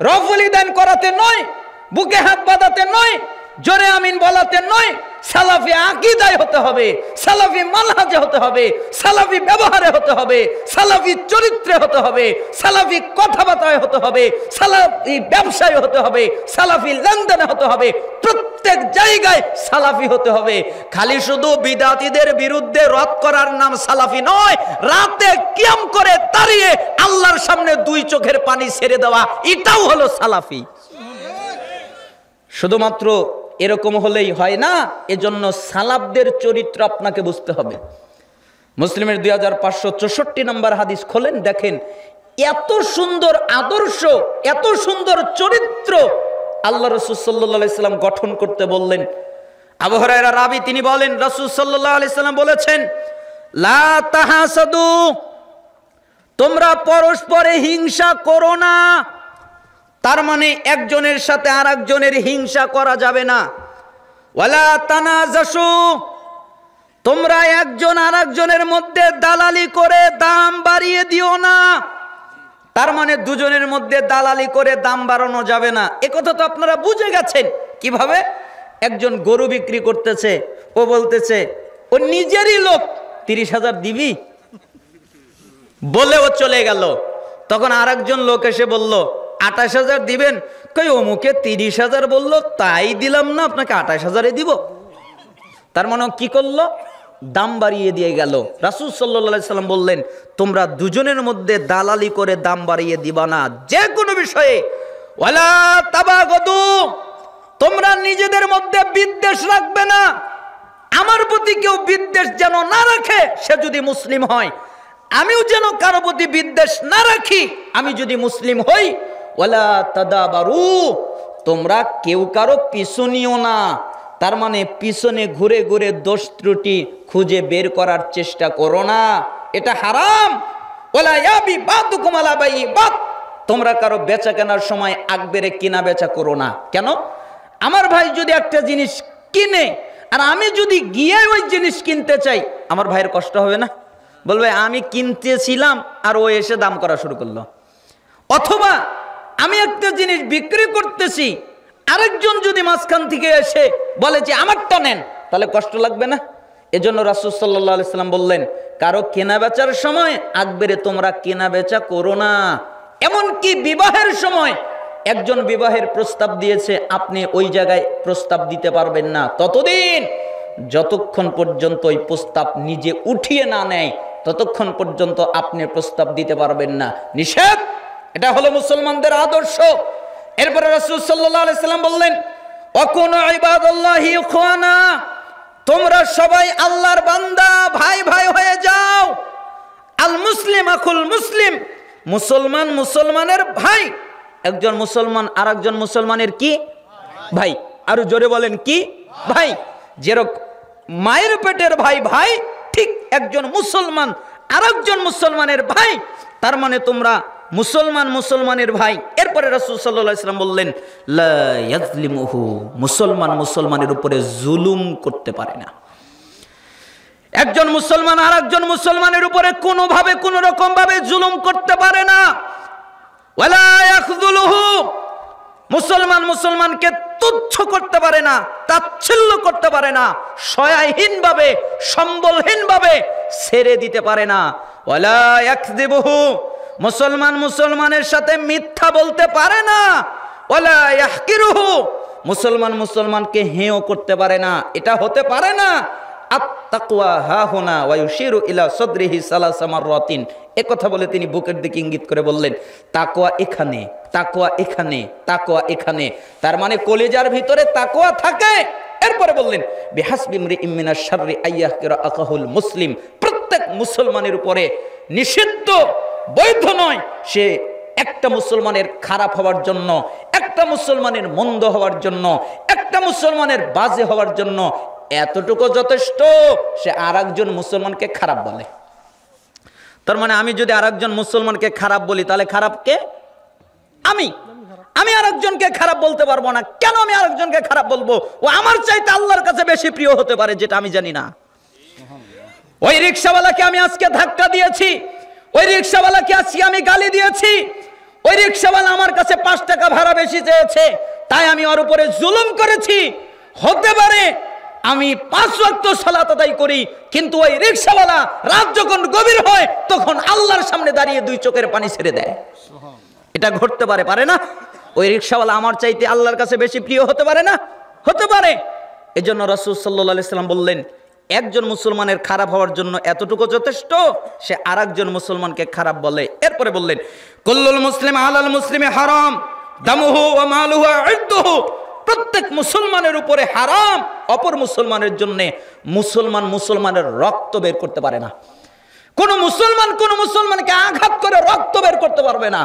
রফলি দান করাতে নয়, বুকে হাত বাঁধাতে নয়, জোরে আমিন বলাতে নয়, সালাফি আকীদায় হতে হবে, সালাফি মানহাজে হতে হবে, সালাফি ব্যবহারে হতে হবে, সালাফি চরিত্রে হতে হবে, সালাফি কথাবার্তায় হতে হবে, সালাফি ব্যবসায় হতে হবে, সালাফি লেনদেনে হতে হবে, প্রত্যেক জায়গায় সালাফি হতে হবে। খালি শুধু বিদাতীদের বিরুদ্ধে রদ করার নাম সালাফি নয়, রাতে কিয়াম করে দাঁড়িয়ে আল্লাহর সামনে 2 চোখের পানি ছেড়ে দেওয়া, এটাও হলো সালাফি। শুধুমাত্র এরকম হলেই হয় না, এজন্য সালাফদের চরিত্র আপনাকে বুঝতে হবে। মুসলিমের 2564 নম্বর হাদিস খোলেন, দেখেন এত সুন্দর আদর্শ, এত সুন্দর চরিত্র আল্লাহ রাসূল সাল্লাল্লাহু আলাইহি সাল্লাম গঠন করতে বললেন। আবু হুরায়রা রাবী, তিনি বলেন রাসূল সাল্লাল্লাহু আলাইহি সাল্লাম বলেছেন, লা তাহাসাদু, তোমরা পরস্পরে হিংসা করো না। তার মানে একজনের সাথে আরেকজনের হিংসা করা যাবে না। ওয়ালা তানাজাসু, তোমরা একজন আরেকজনের মধ্যে দালালি করে দাম বাড়িয়ে দিও না। তার মানে দুজনের মধ্যে দালালি করে দাম বাড়ানো যাবে না। এ কথা তো আপনারা বুঝে গেছেন। কিভাবে? একজন গরু বিক্রি করতেছে, ও বলতেছে ও নিজেরই লোক, 30,000 দিবি বলে ও চলে গেল। তখন আরেকজন লোক এসে বলল 28,000 দিবেন। কই অমুকে 30,000 বলল, তাই দিলাম না, আপনাকে 28,000-এ দিব। তার মানে কি করলো? দাম বাড়িয়ে দিয়ে গেল। রাসূল সাল্লাল্লাহু আলাইহি সাল্লাম বললেন, তোমরা দুজনের মধ্যে দালালি করে দাম বাড়িয়ে দিবা না যে কোনো বিষয়ে। ওয়ালা তাবাগাদু, তোমরা নিজেদের মধ্যে বিদ্বেষ রাখবে না। আমার প্রতি কেউ বিদ্বেষ যেন না রাখে, সে যদি মুসলিম হয়, আমিও যেন কারো প্রতি বিদ্বেষ না রাখি, আমি যদি মুসলিম হই। ওয়ালা তাদাবারু, তোমরা কেউ কারো পিছু নিও না। তার মানে পিছনে ঘুরে ঘুরে দোষ ত্রুটি খুঁজে বের করার চেষ্টা করো না, এটা হারাম। ওয়ালা ইয়াবি বাতুকুম আলা বাইই বাত, তোমরা কারো বেচা কেনার সময় আগবেরে কিনা বেচা করো না। কেন? আমার ভাই যদি একটা জিনিস কিনে আর আমি যদি গিয়ে ওই জিনিস কিনতে চাই, আমার ভাইয়ের কষ্ট হবে না? বলবে আমি কিনতেছিলাম আর ও এসে দাম করা শুরু করলো। অথবা আমি একটা জিনিস বিক্রি করতেছি, আরেকজন যদি মাঝখান থেকে এসে বলে যে আমারটা নেন, তাহলে কষ্ট লাগবে না? এজন্য রাসূল সাল্লাল্লাহু আলাইহি সাল্লাম বললেন, কারো কেনা বেচার সময় আগবেরে তোমরা কেনা বেচা করো না। এমনকি বিবাহের সময় একজন বিবাহের প্রস্তাব দিয়েছে, আপনি ওই জায়গায় প্রস্তাব দিতে পারবেন না ততদিন যতক্ষণ পর্যন্ত ওই প্রস্তাব নিজে উঠিয়ে না নেয়, ততক্ষণ পর্যন্ত আপনি প্রস্তাব দিতে পারবেন না, নিষেধ। এটা হলো মুসলমানদের আদর্শ। এরপরে রাসূল সাল্লাল্লাহু আলাইহি সাল্লাম বললেন, ওয়াকুনু ইবাদাল্লাহি ইখওয়ানা, তোমরা সবাই আল্লাহর বান্দা, ভাই ভাই হয়ে যাও। আল মুসলিম আকুল মুসলিম, মুসলমান মুসলমানের ভাই। একজন মুসলমান আর একজন মুসলমানের কি ভাই? আরো জোরে বলেন কি ভাই? যেরকম মায়ের পেটের ভাই ভাই, ঠিক একজন মুসলমান আর একজন মুসলমানের ভাই। তার মানে তোমরা মুসলমান মুসলমানের ভাই। এরপরে রাসূল সাল্লাল্লাহু আলাইহি ওয়াসাল্লাম বললেন, লা ইয়াজলিমুহু, মুসলমান মুসলমানের উপরে জুলুম করতে পারে না। একজন মুসলমান আর একজন মুসলমানের উপরে কোনোভাবে কোনো রকম ভাবে জুলুম করতে পারে না। ওয়ালা ইয়াখযুলুহু, মুসলমান মুসলমানকে তুচ্ছ করতে পারে না, তাচ্ছিল্য করতে পারে না, সহায়হীন ভাবে সম্বলহীন ভাবে ছেড়ে দিতে পারে না। ওয়ালা ইয়াকযিবুহু, মুসলমান মুসলমানের সাথে মিথ্যা বলতে পারে না। ওয়ালা ইয়াহকিরুহু, মুসলমান মুসলমানকে হেয় করতে পারে না, এটা হতে পারে না। আত-তাকওয়া হাহুনা ওয়া ইউশিরু ইলা সাদরিহি সালাসা মাররাতিন, এ কথা বলে তিনি বুকের দিকে ইঙ্গিত করে বললেন, তাকওয়া এখানে, তাকওয়া এখানে, তাকওয়া এখানে। তার মানে কলিজার ভিতরে তাকওয়া থাকে। এরপরে বললেন, বিহাসবি ইমরিইম মিনাশ শাররি আইয়াহকিরা আকাহুল মুসলিম, প্রত্যেক মুসলমানের উপরে নিষিদ্ধ, বৈধ নয় সে একটা মুসলমানের খারাপ হওয়ার জন্য, একটা মুসলমানের মন্দ হওয়ার জন্য, একটা মুসলমানের বাজে হওয়ার জন্য এতটুকু যথেষ্ট, সে আর একজন মুসলমানকে খারাপ বলে। তার মানে আমি যদি আর একজন মুসলমানকে খারাপ বলি, তাহলে খারাপ কে? আমি আর একজনকে খারাপ বলতে পারবো না। কেন আমি আর একজনকে খারাপ বলবো? ও আমার চাইতে আল্লাহর কাছে বেশি প্রিয় হতে পারে, যেটা আমি জানি না। ওই রিকশাওয়ালাকে আমি আজকে ধাক্কা দিয়েছি, ওই রিকশাওয়ালাকে আজকে আমি গালি দিয়েছি, ওই রিকশাওয়ালা আমার কাছে 5 টাকা ভাড়া বেশি চেয়েছে, তাই আমি ওর উপরে জুলুম করেছি। হতে পারে আমি 5 ওয়াক্ত সালাত আদায় করি, কিন্তু ওই রিকশাওয়ালা রাত যখন গভীর হয় তখন আল্লাহর সামনে দাঁড়িয়ে 2 চোখের পানি ছেড়ে দেয়। এটা ঘটতে পারে, পারে না? ওই রিকশাওয়ালা আমার চাইতে আল্লাহর কাছে বেশি প্রিয় হতে পারে না? হতে পারে। এজন্য রাসূল সাল্লাল্লাহু আলাইহি সাল্লাম বললেন, একজন মুসলমানের খারাপ হওয়ার জন্য এতটুকু যথেষ্ট, সে আর একজন মুসলমানকে খারাপ বলে। এরপরে বললেন, কুল্লুল মুসলিম আলাল মুসলিমি হারাম দামুহু ওয়া মালুহু ওয়া ইরদুহু, প্রত্যেক মুসলমানের উপরে হারাম অপর মুসলমানের জন্য। মুসলমান মুসলমানের রক্ত বের করতে পারে না। কোন মুসলমান কোন মুসলমানকে আঘাত করে রক্ত বের করতে পারবে না।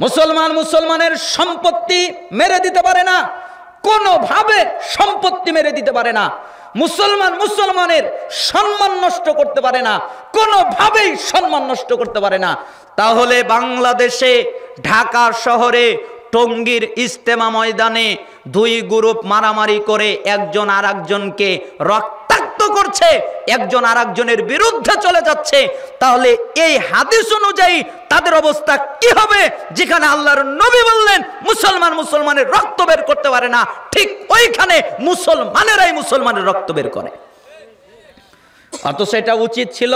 মুসলমান মুসলমানের সম্পত্তি মেরে দিতে পারে না, কোনোভাবে সম্পত্তি মেরে দিতে পারে না। মুসলমান মুসলমানের সম্মান নষ্ট করতে পারে না, কোনোভাবেই সম্মান নষ্ট করতে পারে না। তাহলে বাংলাদেশে ঢাকা শহরে টঙ্গীর ইজতেমা ময়দানে 2 গ্রুপ মারামারি করে একজন আর একজনকে রক্তাক্ত করছে, একজন আর একজনের বিরুদ্ধে চলে যাচ্ছে। তাহলে এই হাদিস অনুযায়ী তাদের অবস্থা কি হবে? যেখানে আল্লাহর নবী বললেন মুসলমান মুসলমানের রক্ত বের করতে পারে না, ঠিক ওইখানে মুসলমানেরাই মুসলমানের রক্ত বের করে। অথচ এটা উচিত ছিল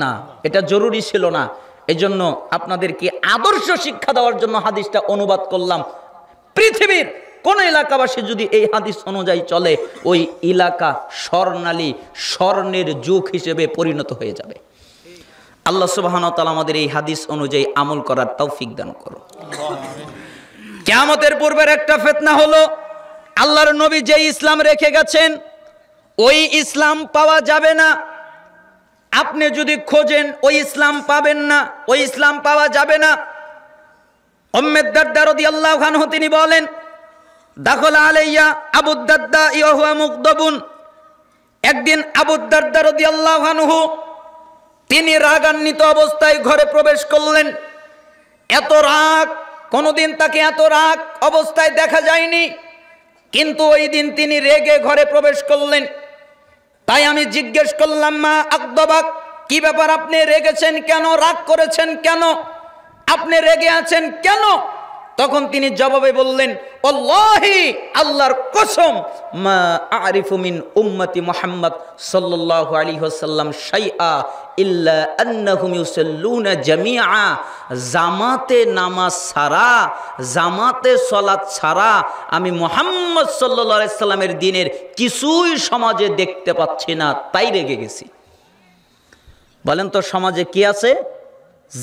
না, এটা জরুরি ছিল না। এজন্য আপনাদেরকে আদর্শ শিক্ষা দেওয়ার জন্য হাদিসটা অনুবাদ করলাম। পৃথিবীর কোন এলাকাবাসী যদি এই হাদিস অনুযায়ী চলে, ওই এলাকা স্বর্ণালী স্বর্ণের যুগ হিসেবে পরিণত হয়ে যাবে। আল্লাহ সুবহানাহু ওয়া তাআলা আমাদের এই হাদিস অনুযায়ী আমল করার তৌফিক দান করুন। কিয়ামতের পূর্বের একটা ফিতনা হলো, আল্লাহর নবী যে ইসলাম রেখে গেছেন ওই ইসলাম পাওয়া যাবে না। আপনি যদি খোঁজেন ওই ইসলাম পাবেন না, ওই ইসলাম পাওয়া যাবে না। উম্মে দারদা রাদিয়াল্লাহু আনহু তিনি বলেন, দাখালা আলাইয়া আবু দারদা ওয়া হুয়া মুগদাবুন, একদিন আবু দারদা রাদিয়াল্লাহু আনহু তিনি রাগান্বিত অবস্থায় ঘরে প্রবেশ করলেন। এত রাগ, কোনোদিন তাকে এত রাগ অবস্থায় দেখা যায়নি, কিন্তু ওই দিন তিনি রেগে ঘরে প্রবেশ করলেন। তাই আমি জিজ্ঞেস করলাম, মা আকদাবাক, কি ব্যাপার, আপনি রেগেছেন কেন, রাগ করেছেন কেন, আপনি রেগে আছেন কেন? তখন তিনি জবাবে বললেন, আল্লাহি, আল্লাহর কসম, মা আরিফু মিন উম্মতি মুহাম্মদ সাল্লাল্লাহু আলাইহি ওয়াসাল্লাম শাইআ ইল্লা আন্নাহুম ইউসাল্লুনা জামিআ, জামাতে নামাজ ছাড়া, জামাতে সালাত ছাড়া আমি মুহাম্মদ সাল্লাল্লাহু আলাইহি সাল্লামের দ্বীনের কিছুই সমাজে দেখতে পাচ্ছি না, তাই রেগে গেছি। বলেন তো সমাজে কি আছে?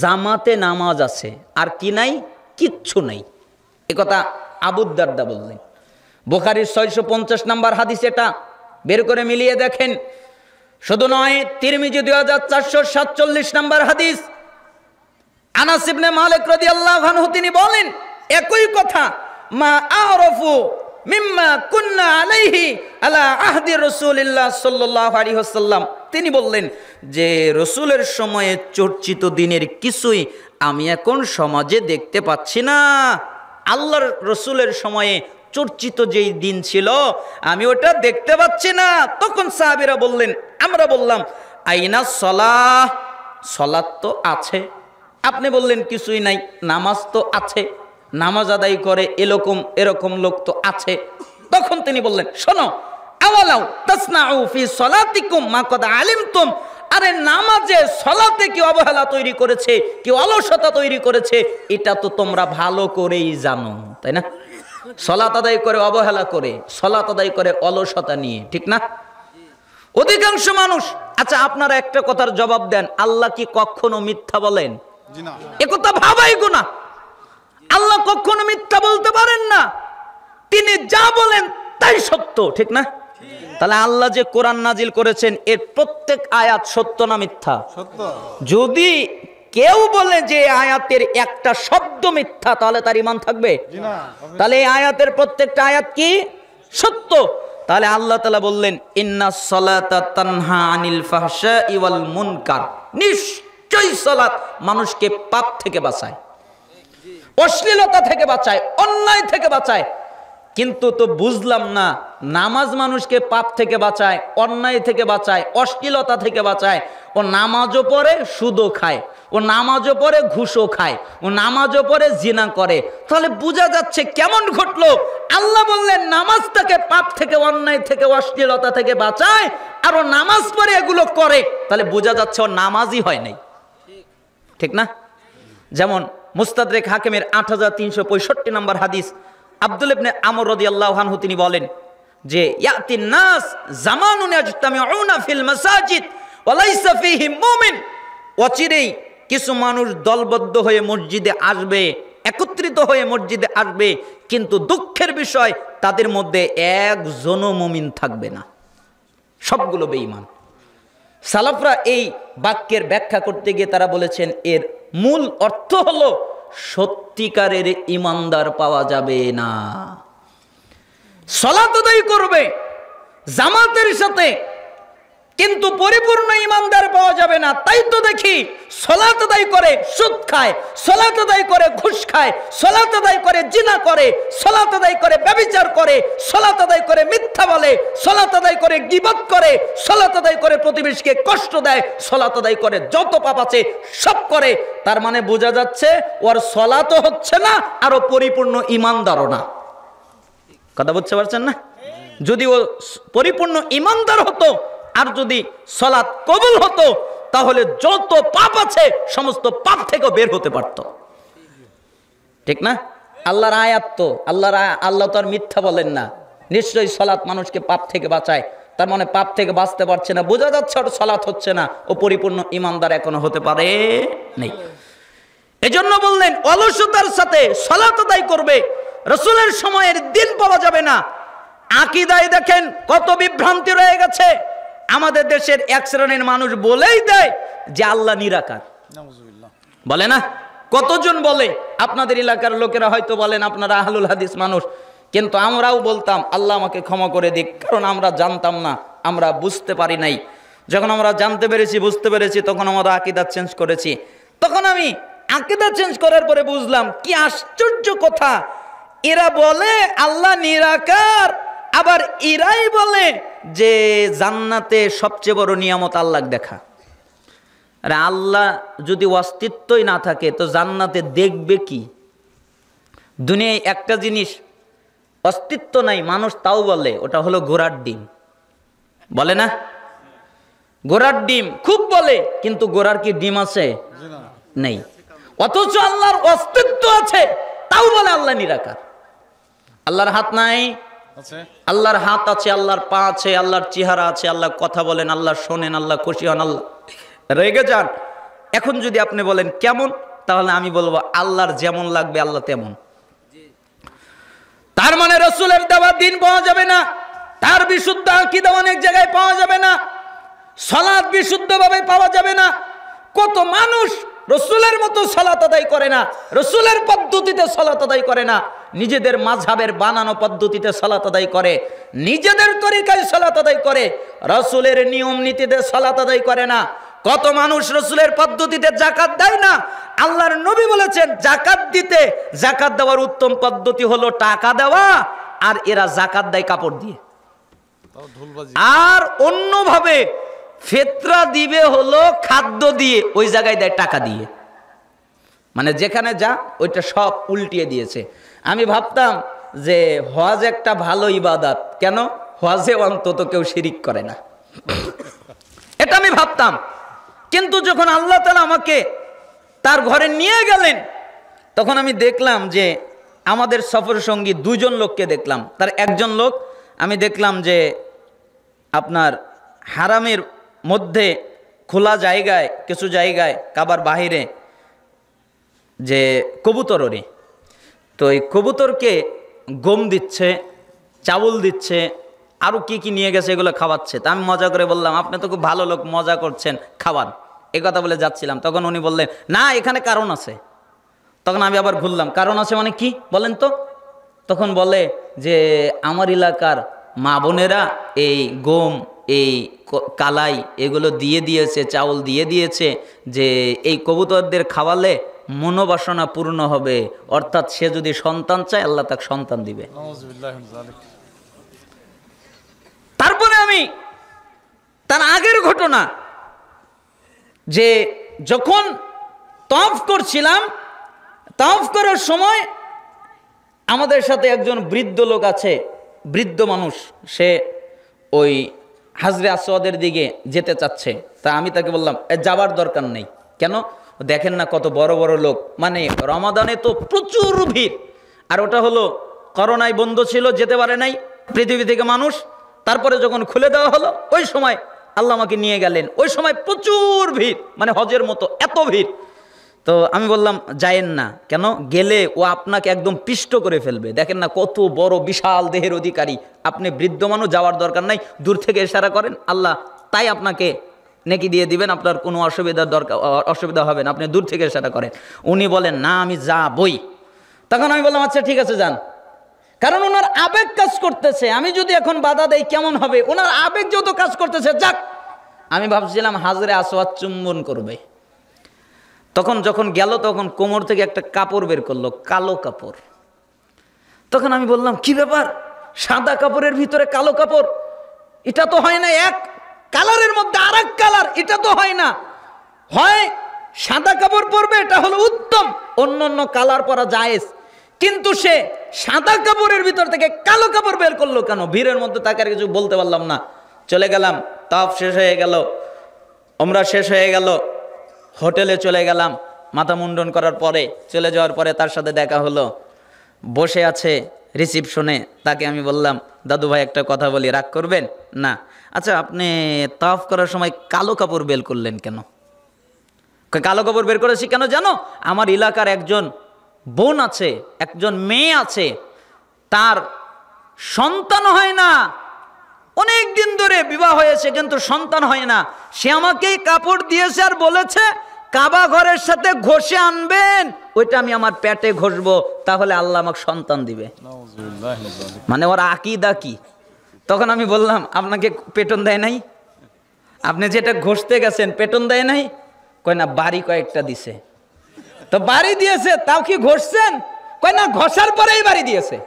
জামাতে নামাজ আছে, আর কি নাই? কিচ্ছু নাই। একথা আবু দারদা বললেন। বুখারীর 650 নম্বর হাদিস, এটা বের করে মিলিয়ে দেখেন। শুধু নয়, তিরমিজি 2447 নম্বর হাদিস, আনাস ইবনে মালিক রাদিয়াল্লাহু আনহু তিনি বলেন একই কথা, মা আরাফু মিম্মা কুন্না আলাইহি আলা আহদি রাসূলিল্লাহ সাল্লাল্লাহু আলাইহি ওয়াসাল্লাম। তিনি বললেন যে রাসূলের সময়ে চর্চিত দিনের কিছুই আমি এখন সমাজে দেখতে পাচ্ছি না। আল্লাহর রাসূলের সময়ে চর্চিত যেই দিন ছিল আমি ওটা দেখতে পাচ্ছি না। তখন সাহাবীরা বললেন, আমরা বললাম আইনা সলাহ, সালাত তো আছে। আপনি বললেন কিছুই নাই। নামাজ তো আছে, নামাজ আদায় করে এরকম লোক তো আছে। তখন তিনি বললেন, শোনো, আওয়ালাউ তাসনাউ ফি সলাতিকুম মা কদ আলিমতুম, আরে নামাজে সলাতে কি অবহেলা তৈরি করেছে, কি অলসতা তৈরি করেছে, এটা তো তোমরা ভালো করেই জানো, তাই না? সলাত আদায় করে অবহেলা করে, সলাত আদায় করে অলসতা নিয়ে, ঠিক না? অধিকাংশ মানুষ। আচ্ছা, আপনারা একটা কথার জবাব দেন, আল্লাহ কি কখনো মিথ্যা বলেন? একথা ভাবাই গুনাহ। আল্লাহ কখনো মিথ্যা বলতে পারেন না। তিনি যা বলেন তাই সত্য, ঠিক না? তাহলে আল্লাহ যে কোরআন নাজিল করেছেন এর প্রত্যেক আয়াত সত্য না মিথ্যা? সত্য। যদি কেউ বলে যে আয়াতের একটা শব্দ মিথ্যা, তাহলে তার ঈমান থাকবে? তাহলে এই আয়াতের প্রত্যেকটা আয়াত কি সত্য? তাহলে আল্লাহ তাআলা বললেন, ইন্নাস সালাতা তানহা আনিল ফাহশাই ওয়াল মুনকার, নিশ্চয়ই সালাত মানুষকে পাপ থেকে বাঁচায়, অশ্লীলতা থেকে বাঁচায়, অন্যায় থেকে বাঁচায়। কিন্তু তো বুঝলাম না, নামাজ মানুষকে পাপ থেকে বাঁচায়, অন্যায় থেকে বাঁচায়, অশ্লীলতা থেকে বাঁচায়। ও নামাজও পড়ে, সুদও খায়, ও নামাজও পড়ে, ঘুষও খায়, ও নামাজও পড়ে, জিনা করে। তাহলে বোঝা যাচ্ছে কেমন ঘটলো? আল্লাহ বললেন নামাজটাকে পাপ থেকে, অন্যায় থেকে, অশ্লীলতা থেকে বাঁচায়, আর ও নামাজ পড়ে এগুলো করে। তাহলে বোঝা যাচ্ছে ও নামাজই হয় নাই, ঠিক না? যেমন মুস্তাদরেক হাকিমের 8365 নম্বর হাদিস, আব্দুল ইবনে আমর রাদিয়াল্লাহু আনহু তিনি বলেন যে ইয়াতিন নাস জামানুন ইয়াজতামিউনা ফিল মাসাজিদ ওয়া লাইসা ফীহি মুমিন, অচিরেই কিছু মানুষ দলবদ্ধ হয়ে মসজিদে আসবে, একত্রিত হয়ে মসজিদে আসবে, কিন্তু দুঃখের বিষয় তাদের মধ্যে একজনও মুমিন থাকবে না, সবগুলো বেঈমান। সালাফরা এই বাক্যের ব্যাখ্যা করতে গিয়ে তারা বলেছেন এর মূল অর্থ হলো সত্যিকারের ঈমানদার পাওয়া যাবে না। সালাত আদায় করবে জামাতের সাথে, কিন্তু পরিপূর্ণ ঈমানদার পাওয়া যাবে না। তাই তো দেখি সালাত আদায় করে সুদ খায়, সালাত আদায় করে ঘুষ খায়, সালাত আদায় করে জিনা করে, সালাত আদায় করে ব্যভিচার করে, সালাত আদায় করে মিথ্যা বলে, সালাত আদায় করে গীবত করে, সালাত আদায় করে প্রতিবেশীকে কষ্ট দেয়, সালাত আদায় করে যত পাপ আছে সব করে। তার মানে বোঝা যাচ্ছে ওর সালাতও হচ্ছে না, আরো পরিপূর্ণ ঈমানদারও না। কথা বুঝতে পারছেন না? যদি ও পরিপূর্ণ ঈমানদার হতো আর যদি সালাত কবুল হতো, তাহলে যত পাপ আছে সমস্ত পাপ থেকে বের হতে পারত, ঠিক না? আল্লাহর আয়াত তো, আল্লাহ তো আর মিথ্যা বলেন না। নিশ্চয়ই সালাত মানুষকে পাপ থেকে বাঁচায়। তার মানে পাপ থেকে বাঁচতে পারছে না, বোঝা যাচ্ছে ওর সালাত হচ্ছে না, ও পরিপূর্ণ ঈমানদার এখনো হতে পারে নেই। এজন্য বললেন অলসতার সাথে সালাত আদায় করবে, রাসূলের সময়ের দিন পাওয়া যাবে না। আকীদায় দেখেন কত বিভ্রান্তি রয়ে গেছে। আমাদের দেশের এক শ্রেণীর মানুষ বলেই দেয় যে আল্লাহ নিরাকার, বলে না? কতজন বলে? আপনাদের এলাকার লোকেরা হয়তো বলেন আপনারা আহলুল হাদিস মানুষ, কিন্তু আমরাও বলতাম আল্লাহ আমাকে ক্ষমা করে দিক, কারণ আমরা জানতাম না, আমরা বুঝতে পারি নাই। যখন আমরা জানতে পেরেছি, বুঝতে পেরেছি, তখন আমরা আকীদা চেঞ্জ করেছি। তখন আমি আকীদা চেঞ্জ করার পরে বুঝলাম কি আশ্চর্য কথা। এরা বলে আল্লাহ নিরাকার, আবার এরাই বলে যে জান্নাতে সবচেয়ে বড় নিয়ামত আল্লাহ দেখা। আরে আল্লাহ যদি অস্তিত্বই না থাকে তো জান্নাতে দেখবে কি? দুনিয়ায় একটা জিনিস অস্তিত্ব নাই, মানুষ তাও বলে, ওটা হলো ঘোড়ার ডিম, বলে না? ঘোড়ার ডিম খুব বলে, কিন্তু ঘোড়ার কি ডিম আছে? নেই। অথচ আল্লাহর অস্তিত্ব আছে, তাও বলে আল্লাহ নিরাকার। আল্লাহর হাত নাই, আল্লাহর হাত আছে, আল্লাহর পা আছে, আল্লাহর চেহারা আছে, আল্লাহ কথা বলেন, আল্লাহ শোনেন, আল্লাহ খুশি হন, আল্লাহ রেগে যান। এখন যদি আপনি বলেন কেমন, তাহলে আমি বলবো আল্লাহর যেমন লাগবে আল্লাহ তেমন। তার মানে রসুলের দেওয়া দিন পাওয়া যাবে না, তার বিশুদ্ধ আকীদা অনেক জায়গায় পাওয়া যাবে না, সালাত বিশুদ্ধভাবে পাওয়া যাবে না। কত মানুষ রসুলের মতো সালাত আদায় করে না, রসুলের পদ্ধতিতে সালাত আদায় করে না, নিজেদের মাযহাবের বানানো পদ্ধতিতে সালাত আদায় করে, নিজেদের তরিকায় সালাত আদায় করে, রসুলের নিয়ম নীতিতে সালাত আদায় করে না। কত মানুষ রসুলের পদ্ধতিতে যাকাত দেয় না। আল্লাহর নবী বলেছেন যাকাত দিতে, যাকাত দেওয়ার উত্তম পদ্ধতি হলো টাকা দেওয়া, আর এরা যাকাত দেয় কাপড় দিয়ে, আর অন্যভাবে ফিতরা দিবে হলো খাদ্য দিয়ে, ওই জায়গায় দেয় টাকা দিয়ে। মানে যেখানে যা ওইটা সব উল্টিয়ে দিয়েছে। আমি ভাবতাম যে হজ একটা ভালো ইবাদত, কেন হজে অন্তত কেউ শিরিক করে না, এটা আমি ভাবতাম। কিন্তু যখন আল্লাহ তাআলা আমাকে তার ঘরে নিয়ে গেলেন, তখন আমি দেখলাম যে আমাদের সফর সঙ্গী দুজন লোককে দেখলাম। তার একজন লোক আমি দেখলাম যে আপনার হারামের মধ্যে খোলা জায়গায়, কিছু জায়গায় কাবার বাহিরে যে কবুতর ওরে, তো এই কবুতরকে গম দিচ্ছে, চাউল দিচ্ছে, আরও কি কি নিয়ে গেছে এগুলো খাওয়াচ্ছে। তা আমি মজা করে বললাম আপনি তো খুব ভালো লোক, মজা করছেন, খাওয়ান, এই কথা বলে যাচ্ছিলাম। তখন উনি বললেন না এখানে কারণ আছে। তখন আমি আবার ঘুরলাম, কারণ আছে মানে কি বলেন তো? তখন বলে যে আমার এলাকার মা বোনেরা এই গম, এই কালাই এগুলো দিয়ে দিয়েছে, চাউল দিয়ে দিয়েছে, যে এই কবুতরদের খাওয়ালে মনোবাসনা পূর্ণ হবে, অর্থাৎ সে যদি সন্তান চায় আল্লাহ তাকে সন্তান দিবে। তারপরে আমি তার আগের ঘটনা, যে যখন তওয়াফ করছিলাম, তওয়াফ করার সময় আমাদের সাথে একজন বৃদ্ধ লোক আছে, বৃদ্ধ মানুষ, সে ওই হাজরে আসওয়াদের দিকে যেতে চাচ্ছে। তা আমি তাকে বললাম যাবার দরকার নেই। কেন? দেখেন না কত বড় বড় লোক, মানে রমাদানে তো প্রচুর ভিড়, আর ওটা হলো করোনায় বন্ধ ছিল, যেতে পারে নাই পৃথিবী থেকে মানুষ। তারপরে যখন খুলে দেওয়া হলো, ওই সময় আল্লাহ আমাকে নিয়ে গেলেন, ওই সময় প্রচুর ভিড়, মানে হজের মতো এত ভিড়। তো আমি বললাম যায়েন না। কেন? গেলে ও আপনাকে একদম পিষ্ট করে ফেলবে। দেখেন না কত বড় বিশাল দেহের অধিকারী, আপনি বৃদ্ধ মানুষ, যাওয়ার দরকার নাই, দূর থেকে ইশারা করেন, আল্লাহ তাই আপনাকে নেকি দিয়ে দিবেন, আপনার কোনো অসুবিধা হবে না, আপনি দূর থেকে ইশারা করেন। উনি বলেন না আমি যাবই। তখন আমি বললাম আচ্ছা ঠিক আছে যান, কারণ ওনার আবেগ কাজ করতেছে, আমি যদি এখন বাধা দেই কেমন হবে, ওনার আবেগ যত কাজ করতেছে যাক। আমি ভাবছিলাম হাজরে আসওয়াদ চুম্বন করবে। তখন যখন গেল, তখন কোমর থেকে একটা কাপড় বের করলো, কালো কাপড়। তখন আমি বললাম কি ব্যাপার, সাদা কাপড়ের ভিতরে কালো কাপড়, এটা তো হয় না, এক কালারের মধ্যে আর এক কালার, এটা তো হয় না, হয় সাদা কাপড় পরবে, এটা হলো উত্তম, অন্য অন্য কালার পরা জায়েজ, কিন্তু সে সাদা কাপড়ের ভিতর থেকে কালো কাপড় বের করলো কেন? ভিড়ের মধ্যে তাকে আর কিছু বলতে পারলাম না। চলে গেলাম, তাওয়াফ শেষ হয়ে গেল, উমরা শেষ হয়ে গেল, হোটেলে চলে গেলাম। মাথা মুন্ডন করার পরে, চলে যাওয়ার পরে তার সাথে দেখা হলো, বসে আছে রিসিপশনে। তাকে আমি বললাম দাদু ভাই একটা কথা বলি, রাগ করবেন না? আচ্ছা আপনি তাওয়াফ করার সময় কালো কাপড় বের করলেন কেন? কালো কাপড় বের করেছি কেন জানো? আমার এলাকার একজন বোন আছে, একজন মেয়ে আছে, তার সন্তান হয় না, অনেক দিন ধরে বিবাহ হয়েছে কিন্তু সন্তান হয় না। সে আমাকেই কাপড় দিয়েছে আর বলেছে কাবা ঘরের সাথে ঘষে আনবেন, ওইটা আমি আমার পেটে ঘষবো, তাহলে আল্লাহ আমাকে সন্তান দিবে। মানে ওর আকীদা কি? তখন আমি বললাম আপনাকে পেটন দেয় নাই? আপনি যেটা ঘষতে গেছেন পেটন দেয় নাই? কয় না, বাড়ি কয়েকটা দিছে। তো বাড়ি দিয়েছে, তাও কি ঘষছেন? কয় না, ঘষার পরেই বাড়ি দিয়েছে।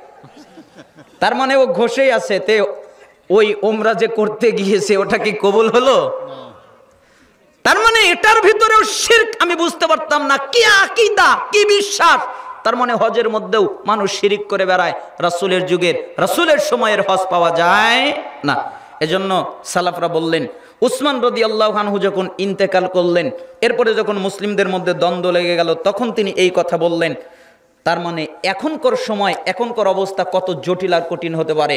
তার মানে ও ঘষেই আছে। তে ওই ওমরা যে করতে গিয়েছে ওটা কি কবুল হলো? তার মানে এটার ভিতরেও শিরক। আমি বুঝতে পারতাম না কি আকীদা, কি বিশ্বাস। তার মানে হজের মধ্যেও মানুষ শিরিক করে বেড়ায়। রাসূলের যুগের, রাসূলের সময়ের হজ পাওয়া যায় না। এজন্য সালাফরা বললেন, উসমান রাদিয়াল্লাহু আনহু যখন ইন্তেকাল করলেন, এরপরে যখন মুসলিমদের মধ্যে দ্বন্দ্ব লেগে গেল, তখন তিনি এই কথা বললেন। তার মানে এখনকার সময়, এখনকার অবস্থা কত জটিল আর কঠিন হতে পারে।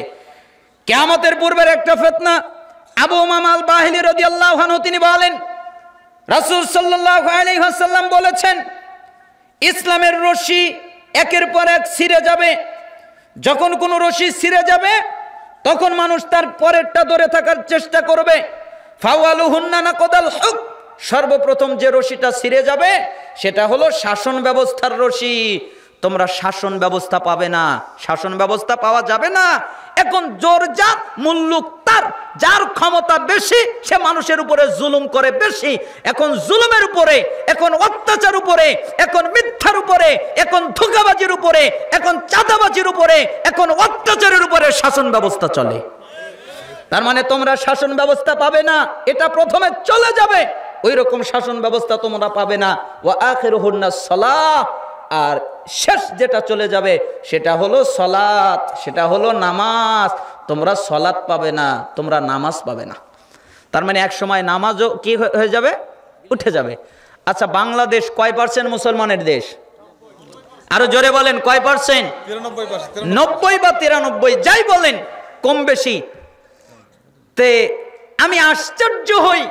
কিয়ামতের পূর্বের একটা ফিতনা, আবু উমামা আল বাহিলি রাদিয়াল্লাহু আনহু তিনি বলেন, রাসূল সাল্লাল্লাহু আলাইহি ওয়াসাল্লাম বলেছেন, ইসলামের রশি একের পর এক ছিঁড়ে যাবে। যখন কোনো রশি ছিঁড়ে যাবে তখন মানুষ তার পরেরটা ধরে থাকার চেষ্টা করবে। ফাওয়ালুহুন্না নাকদাল হুক, সর্বপ্রথম যে রশিটা ছিঁড়ে যাবে সেটা হলো শাসন ব্যবস্থার রশি। তোমরা শাসন ব্যবস্থা পাবে না, শাসন ব্যবস্থা পাওয়া যাবে না। এখন জোর যার মুল্লুক তার, যার ক্ষমতা বেশি সে মানুষের উপরে জুলুম করে বেশি। এখন জুলুমের উপরে, এখন অত্যাচার উপরে, এখন মিথ্যার উপরে, এখন ধোঁকাবাজির উপরে, এখন চাঁদাবাজির উপরে, এখন অত্যাচারের উপরে শাসন ব্যবস্থা চলে। তার মানে তোমরা শাসন ব্যবস্থা পাবে না, এটা প্রথমে চলে যাবে। ওই রকম শাসন ব্যবস্থা তোমরা পাবে না। ওয়া আখিরুহুন্নাস সালাহ, আর শেষ যেটা চলে যাবে সেটা হলো সলাত, সেটা হলো নামাজ। তোমরা সলাত পাবে না, তোমরা নামাজ পাবে না। তার মানে এক সময় নামাজও কি হয়ে যাবে, উঠে যাবে। আচ্ছা, বাংলাদেশ কয় পার্সেন্ট মুসলমানের দেশ? আরো জোরে বলেন, কয় পার্সেন্ট? 90 বা 93, যাই বলেন, কম বেশি। তে আমি আশ্চর্য হই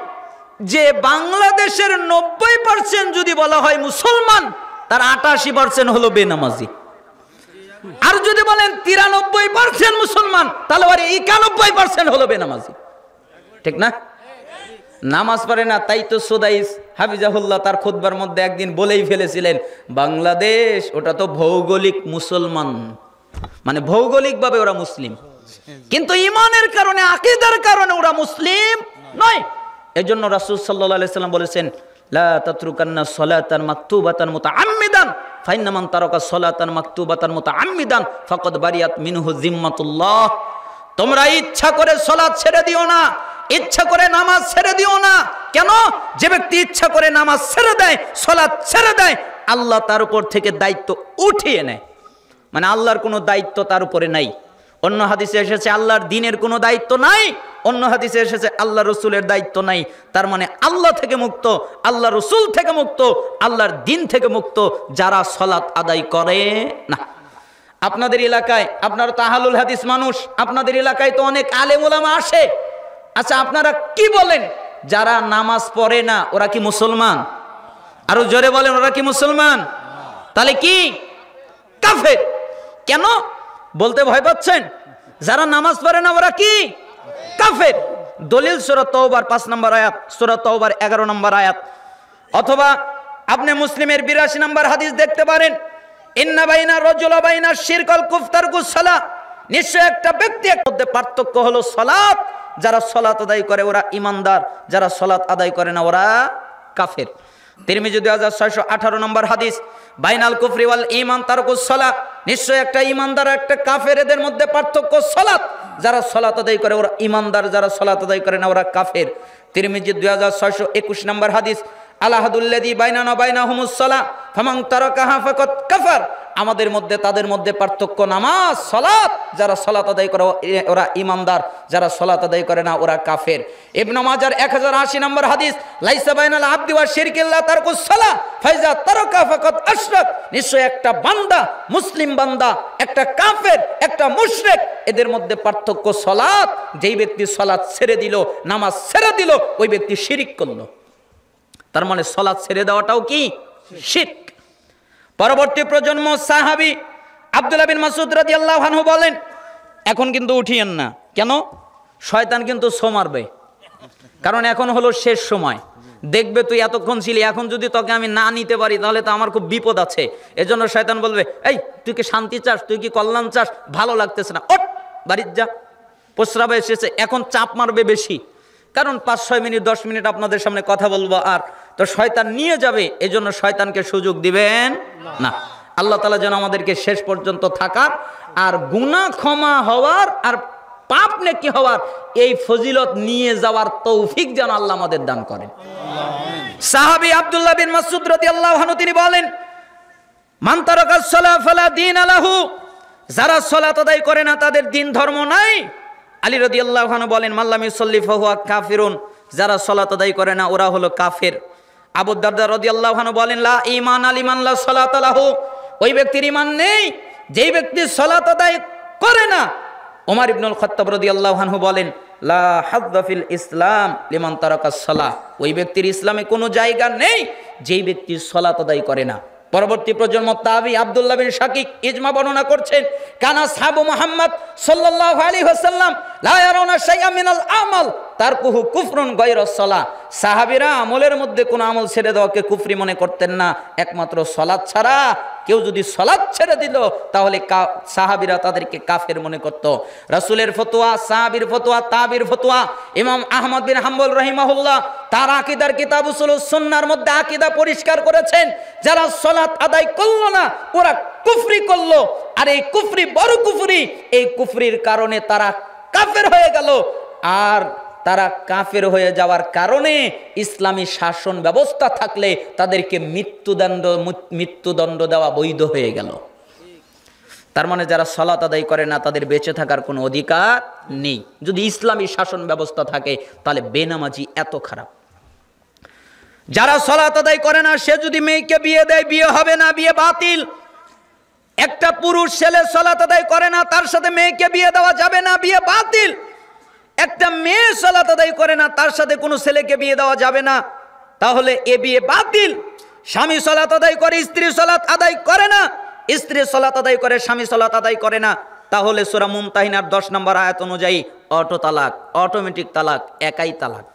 যে বাংলাদেশের 90% যদি বলা হয় মুসলমান, তার 88% হলো বেনামাজি। আর যদি বলেন 93% মুসলমান, তাহলে আর 91% হলো বেনামাজি। ঠিক না? নামাজ পড়ে না। তাই তো সুদাইস হাফিজাহুল্লাহ তার খুতবার মধ্যে একদিন বলেই ফেলেছিলেন, বাংলাদেশ ওটা তো ভৌগোলিক মুসলমান, মানে ভৌগোলিকভাবে ওরা মুসলিম, কিন্তু ঈমানের কারণে, আকীদার কারণে ওরা মুসলিম নয়। এজন্য রাসূল সাল্লাল্লাহু আলাইহি সাল্লাম বলেছেন, লা তাতরুকান্না সলাতান মাকতুবাতান মুতাআম্মিদান ফাইন্না মান তারাকা সলাতান মাকতুবাতান মুতাআম্মিদান ফাকাদ বারিয়াত মিনহু জিম্মাতুল্লাহ। তোমরা ইচ্ছা করে সালাত ছেড়ে দিও না, ইচ্ছা করে নামাজ ছেড়ে দিও না। কেন? যে ব্যক্তি ইচ্ছা করে নামাজ ছেড়ে দেয়, সালাত ছেড়ে দেয়, আল্লাহ তার উপর থেকে দায়িত্ব উঠিয়ে নেয়। মানে আল্লাহর কোনো দায়িত্ব তার উপরে নাই। অন্য হাদিসে এসেছে আল্লাহর দ্বীনের কোনো দায়িত্ব নাই, অন্য হাদিসে এসেছে আল্লাহ রসুলের দায়িত্ব নাই। তার মানে আল্লাহ থেকে মুক্ত, আল্লাহ রসুল থেকে মুক্ত, আল্লাহর দ্বীন থেকে মুক্ত যারা সালাত আদায় করে না। আপনাদের এলাকায়, আপনারা তো আহলুল হাদিস মানুষ, আপনাদের এলাকায় তো অনেক আলেম ওলামা আসে। আচ্ছা, আপনারা কি বলেন, যারা নামাজ পড়ে না ওরা কি মুসলমান? আরো জোরে বলেন, ওরা কি মুসলমান? তাহলে কি কাফের? কেন বলতে ভয় পাচ্ছেন? যারা নামাজ পড়ে না ওরা কি কাফের। দলিল সূরা তাওবার 5 নম্বর আয়াত, সূরা তাওবার 11 নম্বর আয়াত, অথবা আপনি মুসলিমের 82 নম্বর হাদিস দেখতে পারেন, ইন্না বাইনা রাজুল ওয়া বাইনা শিরক আল কুফর সালাত, নিশ্চয় একটা ব্যক্তির মধ্যে পার্থক্য হলো সালাত। যারা সালাত আদায় করে ওরা ঈমানদার, যারা সালাত আদায় করে না ওরা কাফের। তিরমিজি 2618 নম্বর হাদিস, বাইনাল কুফরি ওয়াল ঈমান তারকুস সালাত, নিশ্চয় একটা ঈমানদার একটা কাফের, এদের মধ্যে পার্থক্য সালাত। যারা সালাত আদায় করে ওরা ঈমানদার, যারা সালাত আদায় করে না ওরা কাফের। তিরমিজি 2621 নম্বর হাদিস, আলাহাদুল্লাযী বাইনানা বাইনাহুমুস সালাহ ফামান তারাকাহা ফাকাদ কাফার, আমাদের মধ্যে তাদের মধ্যে পার্থক্য নামাজ সালাত। যারা সালাত আদায় করে ওরা ঈমানদার, যারা সালাত আদায় করে না ওরা কাফের। ইবনে মাজার 1080 নম্বর হাদিস, লাইসা বাইনাল আবদি ওয়া শিরকিল্লাহ তারকুস সালাহ ফাইজা তারাকা ফাকাদ আশরাক, নিশ্চয় একটা বান্দা, মুসলিম বান্দা, একটা কাফের, একটা মুশরিক, এদের মধ্যে পার্থক্য সালাত। যেই ব্যক্তি সালাত ছেড়ে দিল, নামাজ ছেড়ে দিল, ওই ব্যক্তি শিরক করলো। তার মানে সালাত ছেড়ে দেওয়াটাও কি শিরক। পরবর্তী প্রজন্ম সাহাবী আব্দুল্লাহ বিন মাসউদ রাদিয়াল্লাহু আনহু বলেন, এখন কিন্তু উঠিয়েন না। কেন? শয়তান কিন্তু ছো মারবে, কারণ এখন হলো শেষ সময়। দেখবে তুই এতক্ষণ ছিলি, এখন যদি তোকে আমি না নিতে পারি তাহলে তো আমার খুব বিপদ আছে। এজন্য শয়তান বলবে, এই তুই কি শান্তি চাস, তুই কি কল্যাণ চাস, ভালো লাগতেছে না, ওঠ বাড়ির যা, প্রস্রাবে এসেছে। এখন চাপ মারবে বেশি, কারণ 5-6 মিনিট 10 মিনিট আপনাদের সামনে কথা বলবো, আর তো শয়তান নিয়ে যাবে। এজন্য শয়তানকে সুযোগ দিবেন না। আল্লাহ তাআলা যেন আমাদেরকে শেষ পর্যন্ত থাকার আর গুনাহ ক্ষমা হওয়ার আর পাপ নেকি হওয়ার এই ফজিলত নিয়ে যাওয়ার তৌফিক যেন আল্লাহ আমাদের দান করেন। সাহাবী আব্দুল্লাহ বিন মাসউদ রাদিয়াল্লাহু আনহু তিনি বলেন, মান তারাকাস সালাহ ফালা দীন লাহু, যারা সালাত আদায় করে না তাদের দিন ধর্ম নাই। আলী রাদিয়াল্লাহু আনহু বলেন, মাল্লাম ইউসাল্লি ফাহুয়া কাফিরুন, যারা সালাত আদায় করে না ওরা হলো কাফের। আবু দারদা রাদিয়াল্লাহু আনহু বলেন, লা ঈমান লিমান লা সালাত লাহু, ওই ব্যক্তির ঈমান নেই যেই ব্যক্তি সালাত আদায় করে না। ওমর ইবনুল খাত্তাব রাদিয়াল্লাহু আনহু বলেন, লা হাযযা ফিল ইসলাম লিমান তারাকাস সালাহ, ওই ব্যক্তির ইসলামে কোনো জায়গা নেই যেই ব্যক্তি সালাত আদায় করে না। পরবর্তী প্রজন্ম তাবি আব্দুল্লাহ বিন শাকিক ইজমা বর্ণনা করছেন, কানা সাহাবু মুহাম্মদ সাল্লাল্লাহু আলাইহি ওয়াসাল্লাম লা ইয়ারাউনা শাইআম মিনাল আমাল তারকুহু কুফরুন গায়রাস সালাহ। সাহাবীরা আমলের মধ্যে কোনো আমল ছেড়ে দেওয়াকে কুফরি মনে করতেন না, একমাত্র সালাত ছাড়া। কেউ যদি সালাত ছেড়ে দিল তাহলে সাহাবীরা তাদেরকে কাফের মনে করত। রাসূলের ফতোয়া, সাহাবীর ফতোয়া, তাবির ফতোয়া, ইমাম আহমদ বিন হাম্বল রাহিমাহুল্লাহ তার আকীদার কিতাব উসুলুস সুন্নাহর মধ্যে আকীদা পরিষ্কার করেছেন, যারা সালাত আদায় করলো না ওরা কুফরি করলো, আর এই কুফরি বড় কুফরি। এই কুফরির কারণে তারা কাফের হয়ে গেল, আর তারা কাফের হয়ে যাওয়ার কারণে ইসলামী শাসন ব্যবস্থা থাকলে তাদেরকে মৃত্যুদণ্ড দেওয়া বৈধ হয়ে গেল। তার মানে যারা সালাত আদায় করে না তাদের বেঁচে থাকার কোনো অধিকার নেই। যদি ইসলামী শাসন ব্যবস্থা থাকে তাহলে বেনামাজি এত খারাপ। যারা সালাত আদায় করে না সে যদি মেয়েকে বিয়ে দেয় বিয়ে হবে না, বিয়ে বাতিল। একটা পুরুষ ছেলে সালাত আদায় করে না তার সাথে মেয়েকে বিয়ে দেওয়া যাবে না, বিয়ে বাতিল। একটা মেয়ে সালাত আদায় করে না তার সাথে কোনো ছেলেকে বিয়ে দেওয়া যাবে না, তাহলে এ বিয়ে বাতিল। স্বামী সালাত আদায় করে স্ত্রী সালাত আদায় করে না, স্ত্রী সালাত আদায় করে স্বামী সালাত আদায় করে না, তাহলে সূরা মুমতাহিনার 10 নম্বর আয়াত অনুযায়ী অটো তালাক, অটোমেটিক তালাক, একাই তালাক।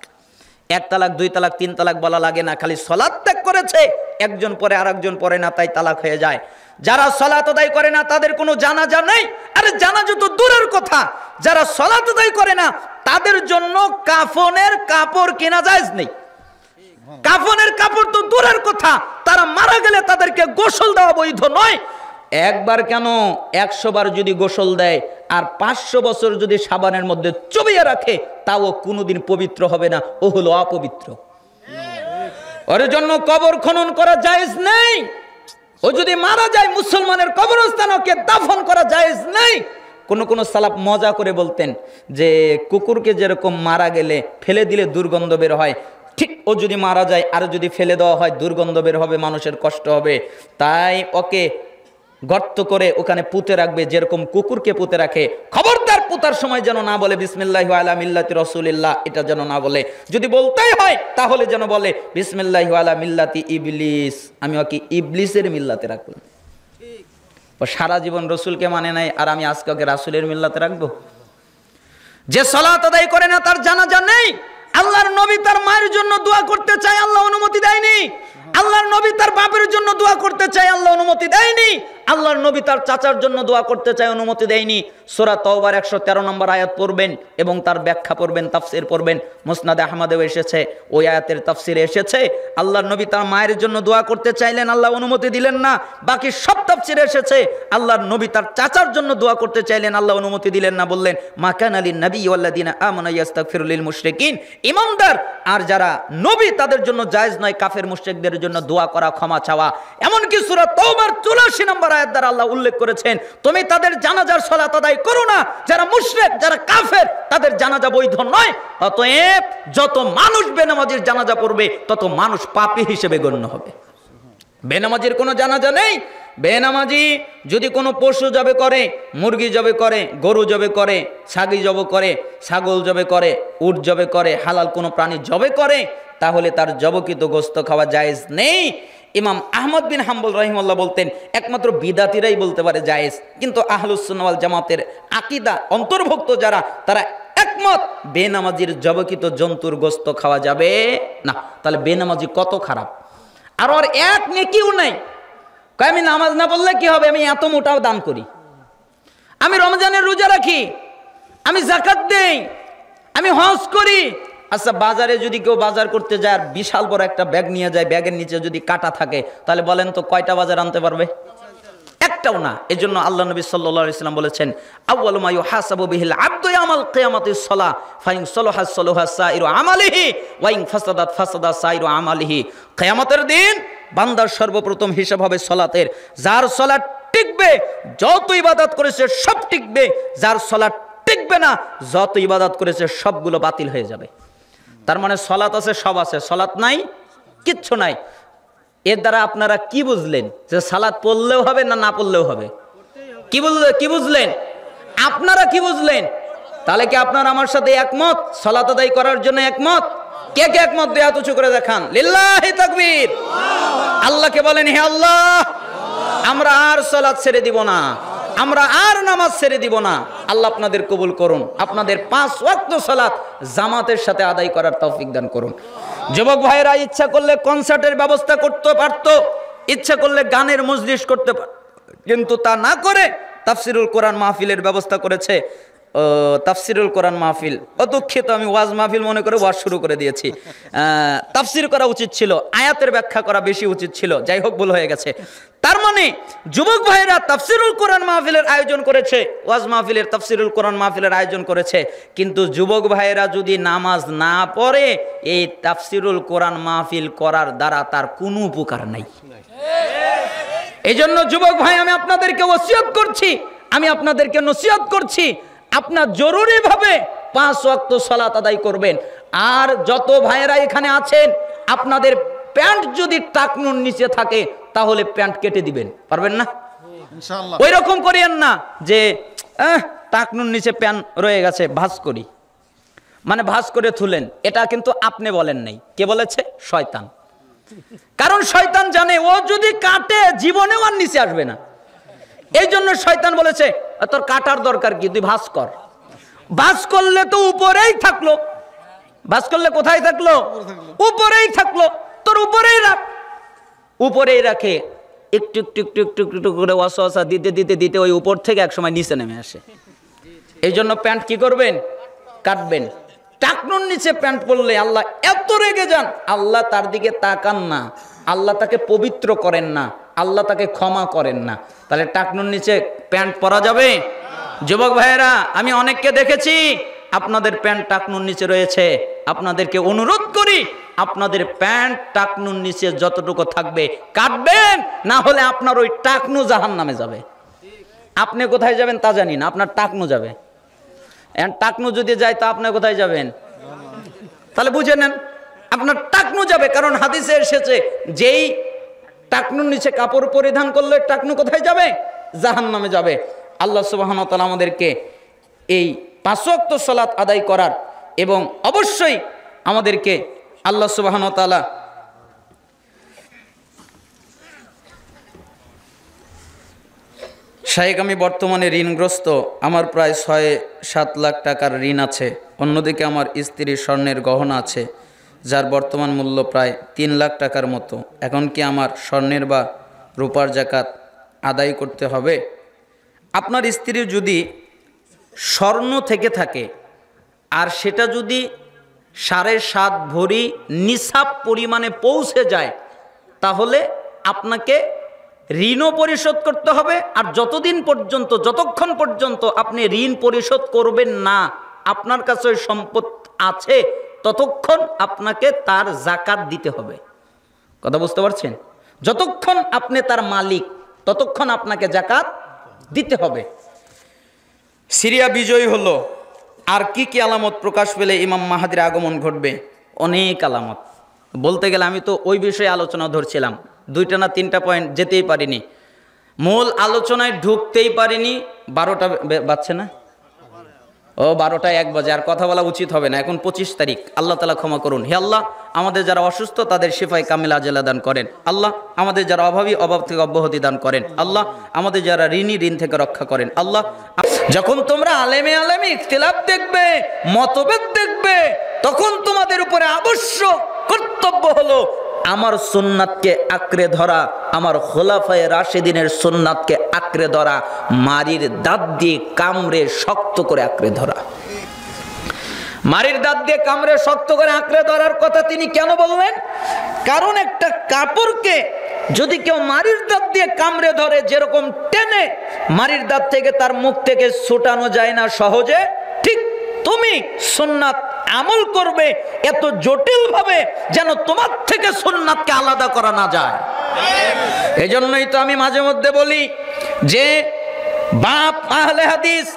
1 তালাক 2 তালাক 3 তালাক বলা লাগে না, খালি সালাত ত্যাগ করেছে, একজন পরে আরেকজন পরে না, তাই তালাক হয়ে যায়। যারা সালাত আদায় করে না তাদের কোনো জানাজা নেই। আরে জানাজা তো দূরের কথা, যারা সালাত আদায় করে না তাদের জন্য কাফনের কাপড় কেনা জায়েজ নেই। কাফনের কাপড় তো দূরের কথা, তারা মারা গেলে তাদেরকে গোসল দেওয়া বৈধ নয়। একবার কেন 100 বার যদি গোসল দেয় আর 500 বছর যদি সাবানের মধ্যে চুবিয়ে রাখে তাও কোনোদিন পবিত্র হবে না, ও হলো অপবিত্র। ওর জন্য কবর খনন করা জায়েজ নেই। ও যদি মারা যায় মুসলমানের কবরস্থানে ওকে দাফন করা জায়েজ নেই। কোন সালাফ মজা করে বলতেন যে কুকুরকে যেরকম মারা গেলে ফেলে দিলে দুর্গন্ধ বের হয়, ঠিক ও যদি মারা যায় আর যদি ফেলে দেওয়া হয় দুর্গন্ধ বের হবে, মানুষের কষ্ট হবে, তাই ওকে গর্ত করে ওখানে পুঁতে রাখবে, যেরকম কুকুরকে পুঁতে রাখে। খবরদার পুঁতার সময় যেন না বলে বিসমিল্লাহি আলা মিল্লাতি রাসূলিল্লাহ, এটা যেন না বলে। যদি বলতেই হয় তাহলে যেন বলে বিসমিল্লাহি আলা মিল্লাতি ইবলিস, আমি ওকে ইবলিসের মিল্লাতে রাখলাম। ও সারা জীবন রসুলকে মানে নাই, আর আমি আজকে ওকে রাসূলের মিল্লাতে রাখবো? যে সালাত আদায় করে না তার জানাজা নেই। আল্লাহর নবী তার মায়ের জন্য দোয়া করতে চায়, আল্লাহ অনুমতি দেয়নি। আল্লাহর নবী তার বাপের জন্য দোয়া করতে চায়, আল্লাহ অনুমতি দেয়নি। আল্লাহর নবী তার চাচার জন্য দোয়া করতে চায়, অনুমতি দেয়নি। সূরা তাওবার 113 নম্বর আয়াত পড়বেন এবং তার ব্যাখ্যা পড়বেন, তাফসীর পড়বেন। মুসনাদে আহমদেও এসেছে, ওই আয়াতের তাফসীরে এসেছে আল্লাহর নবী তার মায়ের জন্য দোয়া করতে চাইলেন, আল্লাহ অনুমতি দিলেন না। বাকি সব তাফসীরে এসেছে আল্লাহর নবী তার চাচার জন্য দোয়া করতে চাইলেন, আল্লাহ অনুমতি দিলেন না। বললেন মা কানা লিন নবী ওয়াল্লাযিনা আমানু ইস্তাগফিরু লিল মুশরিকিন, ইমানদার আর যারা নবী তাদের জন্য জায়েজ নয় কাফের মুশরিকদের জন্য দোয়া করা, ক্ষমা চাওয়া। এমনকি সূরা তাওবার 84 নম্বর আয়াত দ্বারা আল্লাহ উল্লেখ করেছেন তুমি তাদের জানাজার সালাত আদায় করো না, যারা মুশরিক যারা কাফের তাদের জানাজা বৈধ নয়। অতএব যত মানুষ বেনামাজির জানাজা পড়বে তত মানুষ পাপী হিসেবে গণ্য হবে। বেনামাজির কোনো জানাজা নেই। বেনামাজি যদি কোনো পশু জবে করে, মুরগি জবে করে, গরু জবে করে, ছাগি জবে করে, ছাগল জবে করে, উট জবে করে, হালাল কোনো প্রাণী জবে করে, তাহলে তার জবকৃত গোশত খাওয়া জায়েজ নেই। ইমাম আহমদ বিন হাম্বল রাহিমাহুল্লাহ বলতেন একমাত্র বিদাতিরাই বলতে পারে জায়েজ, কিন্তু আহলুস সুন্নাহ ওয়াল জামাতের আকীদা অন্তর্ভুক্ত যারা তারা একমত বেনামাজির জবকৃত জন্তুর গোশত খাওয়া যাবে না। তাহলে বেনামাজি কত খারাপ। আর ওর এক নেকিও নাই। আমি নামাজ না পড়লে কি হবে, আমি এত মোটাও দান করি, আমি রমজানের রোজা রাখি, আমি যাকাত দেই, আমি হজ করি। আচ্ছা বাজারে যদি কেউ বাজার করতে যায় আর বিশাল বড় একটা ব্যাগ নিয়ে যায়, ব্যাগের নিচে যদি কাটা থাকে, তাহলে বলেন তো কয়টা বাজার আনতে পারবে? একটাও না। এজন্য আল্লাহ নবী সাল্লাল্লাহু আলাইহি ওয়াসাল্লাম বলেছেন আউয়ালু মা ইউহাসাবু বিহিল আবদু ইয়াউমাল কিয়ামাতিস সালাহ ফাইন সালাহা সালাহা সাইরু আমালিহি ওয়া ইন ফাসাদাত ফাসাদা সাইরু আমালিহি। কিয়ামতের দিন বান্দার সর্বপ্রথম হিসাব হবে সালাতের। যার সালাত টিকবে যত ইবাদত করেছে সব টিকবে, যার সালাত টিকবে না যত ইবাদত করেছে সবগুলো বাতিল হয়ে যাবে। তার মানে সালাত আছে সব আছে, সালাত নাই কিচ্ছু নাই। এর দ্বারা আপনারা কি বুঝলেন যে সালাত পড়লেও হবে না না পড়লেও হবে? কি বুঝলেন আপনারা? কি বুঝলেন? তাহলে কি আপনার আমার সাথে একমত? সালাত আদায় করার জন্য একমত? কে কে একমত? দুই হাত উঁচু করে দেখান। লিল্লাহি তাকবীর। আল্লাহকে বলেন, হে আল্লাহ, আমরা আর সালাত ছেড়ে দিব না, আমরা আর নামাজ ছেড়ে দিব না। আল্লাহ আপনাদের কবুল করুন, আপনাদের 5 ওয়াক্ত সালাত জামাতের সাথে আদায় করার তৌফিক দান করুন। যুবক ভাইরা ইচ্ছা করলে কনসার্টের ব্যবস্থা করতে পারত, ইচ্ছা করলে গানের মজলিস করতে পারত, কিন্তু তা না করে তাফসিরুল কোরআন মাহফিলের ব্যবস্থা করেছে। তাফসিরুল কোরআন মাহফিল, অদুঃখিত, আমি ওয়াজ মাহফিল মনে করে ওয়াজ শুরু করে দিয়েছি। তাফসির করা উচিত ছিল, আয়াতের ব্যাখ্যা করা বেশি উচিত ছিল। যাই হোক, ভুল হয়ে গেছে। তার মানে যুবক ভাইরা তাফসিরুল কোরআন মাহফিলের আয়োজন করেছে, ওয়াজ মাহফিলের তাফসিরুল কোরআন মাহফিলের আয়োজন করেছে, কিন্তু যুবক ভাইরা যদি নামাজ না পড়ে, এই তাফসিরুল কোরআন মাহফিল করার দ্বারা তার কোনো উপকার নাই। এই জন্য যুবক ভাই, আমি আপনাদেরকে ওসিয়ত করছি, আমি আপনাদেরকে নসিহত করছি, আপনার জরুরিভাবে 5 ওয়াক্ত সালাত আদায় করবেন। আর যত ভাইয়েরা এখানে আছেন, আপনাদের প্যান্ট যদি টাকনুর নিচে থাকে তাহলে প্যান্ট কেটে দিবেন, পারবেন না? ইনশাআল্লাহ। ওই রকম করিয়েন না যে টাকনুর নিচে প্যান্ট রয়ে গেছে, ভাঁজ করি, মানে ভাঁজ করে তুলেন। এটা কিন্তু আপনি বলেন নাই, কে বলেছে? শয়তান। কারণ শয়তান জানে ও যদি কাটে জীবনেও আর নিচে আসবে না। এই জন্য শয়তান বলেছে তোর কাটার দরকার কি, তুই ভাঁজ কর। ভাঁজ করলে তো উপরেই থাকলো, ভাঁজ করলে কোথায় থাকলো? উপরেই থাকলো। তোর উপরেই রাখ, উপরেই রাখে। একটু একটু একটু একটু একটু করে ওয়াসওয়াসা দিতে দিতে দিতে ওই উপর থেকে একসময় নিচে নেমে আসে। এই জন্য প্যান্ট কি করবেন? কাটবেন। টাকনুর নিচে প্যান্ট পরলে আল্লাহ এত রেগে যান, আল্লাহ তার দিকে তাকান না, আল্লাহ তাকে পবিত্র করেন না, আল্লাহ তাকে ক্ষমা করেন না। তাহলে টাকনুর নিচে প্যান্ট পরা যাবে? যুবক ভাইয়েরা, আমি অনেককে দেখেছি আপনাদের প্যান্ট টাকনুর নিচে রয়েছে। আপনাদেরকে অনুরোধ করি, আপনাদের প্যান্ট টাকনুর নিচে যতটুকু থাকবে কাটবেন, না হলে আপনার ওই টাকনু জাহান্নামে যাবে। আপনি কোথায় যাবেন তা জানি না, আপনার টাকনু যাবে। টাকনু যদি যায় তা আপনি কোথায় যাবেন? তাহলে বুঝে নেন, আপনার টাকনু যাবে। কারণ হাদিসে এসেছে, যেই টাকনুর নিচে কাপড় পরিধান করলে টাকনু কোথায় যাবে? জাহান্নামে যাবে। আল্লাহ সুবহানাহু ওয়া তাআলা আমাদেরকে এই 5 ওয়াক্ত সালাত আদায় করার, এবং অবশ্যই আমাদেরকে আল্লাহ সুবহানাহু ওয়া তাআলা শাইখ, আমি বর্তমানে ঋণগ্রস্ত, আমার প্রায় 6-7 লাখ টাকার ঋণ আছে। অন্যদিকে আমার স্ত্রীর স্বর্ণের গহনা আছে, যার বর্তমান মূল্য প্রায় 3 লাখ টাকার মতো। এখন কি আমার স্বর্ণের বা রূপার যাকাত আদায় করতে হবে? আপনার স্ত্রীর যদি স্বর্ণ থেকে থাকে আর সেটা যদি 7.5 ভরি নিসাব পরিমাণে পৌঁছে যায়, তাহলে আপনাকে ঋণও পরিশোধ করতে হবে। আর যতক্ষণ পর্যন্ত আপনি ঋণ পরিশোধ করবেন না, আপনার কাছে ওই সম্পদ আছে, ততক্ষণ আপনাকে তার যাকাত দিতে হবে। কথা বুঝতে পারছেন? যতক্ষণ আপনি তার মালিক, ততক্ষণ আপনাকে যাকাত দিতে হবে। সিরিয়া বিজয়ী হলো, আর কি কি আলামত প্রকাশ পেলে ইমাম মাহাদির আগমন ঘটবে? অনেক আলামত বলতে গেলে আমি তো ওই বিষয়ে আলোচনা ধরছিলাম, 2টা না 3টা পয়েন্ট যেতেই পারিনি, মূল আলোচনায় ঢুকতেই পারিনি। 12টা বাজছে না? ও 12টা 1 বাজে, আর কথা বলা উচিত হবে না। এখন 25 তারিখ, আল্লাহ তাআলা ক্ষমা করুন। হে আল্লাহ, আমাদের যারা অসুস্থ তাদের শিফায়ে কামিলা আজেলা দান করেন। আল্লাহ, আমাদের যারা অভাবী অভাব থেকে অব্যাহতি দান করেন। আল্লাহ, আমাদের যারা ঋণী ঋণ থেকে রক্ষা করেন। আল্লাহ, যখন তোমরা আলেমে ইখতিলাফ দেখবে, মতভেদ দেখবে, তখন তোমাদের উপরে আবশ্যক কর্তব্য হলো আমার সুন্নাতকে আঁকড়ে ধরা, আমার খোলাফায়ে রাশেদিনের সুন্নাতকে আঁকড়ে ধরা, মারির দাঁত দিয়ে কামড়ে শক্ত করে আঁকড়ে ধরা। মারির দাঁত দিয়ে কামড়ে শক্ত করে আঁকড়ে ধরার কথা তিনি কেন বললেন? কারণ একটা কাপড়কে যদি কেউ মারির দাঁত দিয়ে কামড়ে ধরে, যেরকম টেনে মারির দাঁত থেকে তার মুখ থেকে ছুটানো যায় না সহজে, ঠিক তুমি সুন্নাত আমল করবে এত জটিল ভাবে যেন তোমার থেকে সুন্নাতকে আলাদা করা না যায়। এজন্যই তো আমি মাঝে মধ্যে বলি যে বাপ আহলে হাদিস,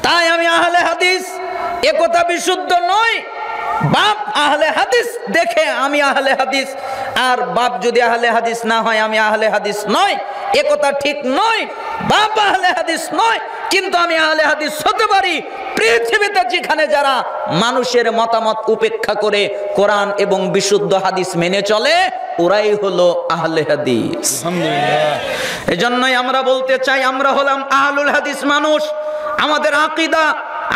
তাই আমি আহলে হাদিস, একথা বিশুদ্ধ নয়। বাপ আহলে হাদিস দেখে আমি আহলে হাদিস, আর বাপ যদি আহলে হাদিস না হয় আমি আহলে হাদিস নয়, একথা ঠিক নয়। বাপ আহলে হাদিস নয়, কিন্তু আমি আহলে হাদিস হতে পারি। পৃথিবীতে যেখানে যারা মানুষের মতামত উপেক্ষা করে কোরআন এবং বিশুদ্ধ হাদিস মেনে চলে, ওরাই হলো আহলে হাদিস। এজন্যই আমরা বলতে চাই, আমরা হলাম আহলুল হাদিস মানুষ। আমাদের আকীদা,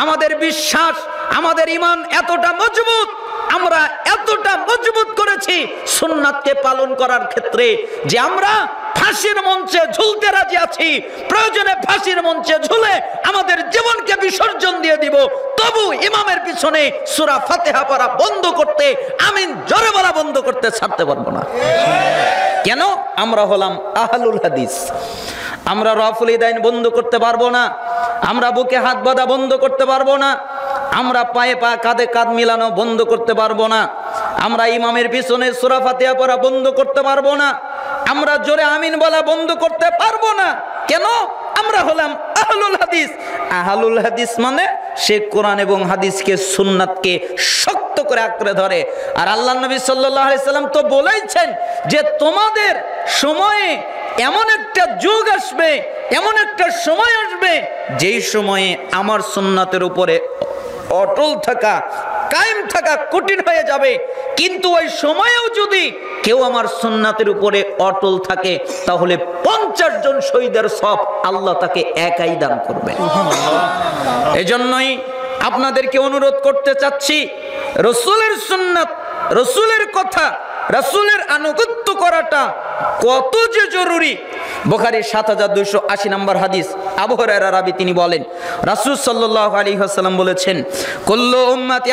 আমাদের বিশ্বাস, আমাদের ঈমান এতটা মজবুত, আমরা এতটা মজবুত করেছি সুন্নাতকে পালন করার ক্ষেত্রে যে আমরা ফাঁসির মঞ্চে ঝুলতে রাজি আছি। প্রয়োজনে ফাঁসির মঞ্চে ঝুলে আমাদের জীবনকে বিসর্জন দিয়ে দিব, তবু ইমামের পিছনে সূরা ফাতিহা পড়া বন্ধ করতে, আমিন জোরে বলা বন্ধ করতে ছাড়তে পারবো না। কেন? আমরা হলাম আহলুল হাদিস। আমরা রাফুল ইদাইন বন্ধ করতে পারবো না, আমরা বুকে হাত বাঁধা বন্ধ করতে পারবো না, আমরা পায়ে পা কাঁধে কাঁধ মিলানো বন্ধ করতে পারবো না, আমরা ইমামের পিছনে সূরা ফাতিহা পড়া বন্ধ করতে পারবো না, আমরা জোরে আমিন বলা বন্ধ করতে পারবো না। কেন? আমরা হলাম আহলুল হাদিস। আহলুল হাদিস মানে সে কোরআন এবং হাদিসকে, সুন্নাতকে শক্ত করে আঁকড়ে ধরে। আর আল্লাহর নবী সাল্লাল্লাহু আলাইহি সাল্লাম তো বলেইছেন যে তোমাদের সময়ে এমন একটা যুগ আসবে, এমন একটা সময় আসবে যেই সময়ে আমার সুন্নাতের উপরে অটল থাকা, কায়েম থাকা কঠিন হয়ে যাবে। কিন্তু ওই সময়েও যদি কেউ আমার সুন্নাতের উপরে অটল থাকে, তাহলে 50 জন শহীদের সওয়াব আল্লাহ তাকে একাই দান করবে। এজন্যই আপনাদেরকে অনুরোধ করতে চাচ্ছি, রাসূলের সুন্নাত, রাসূলের কথা, রাসূলের আনুগত্য করাটা কত যে জরুরি। বুখারী ৭২৮০ নম্বর হাদিস, আবু হুরায়রা রাবি, তিনি বলেন রাসূল সাল্লাল্লাহু আলাইহি ওয়াসাল্লাম বলেছেন, কুল্লু উম্মতি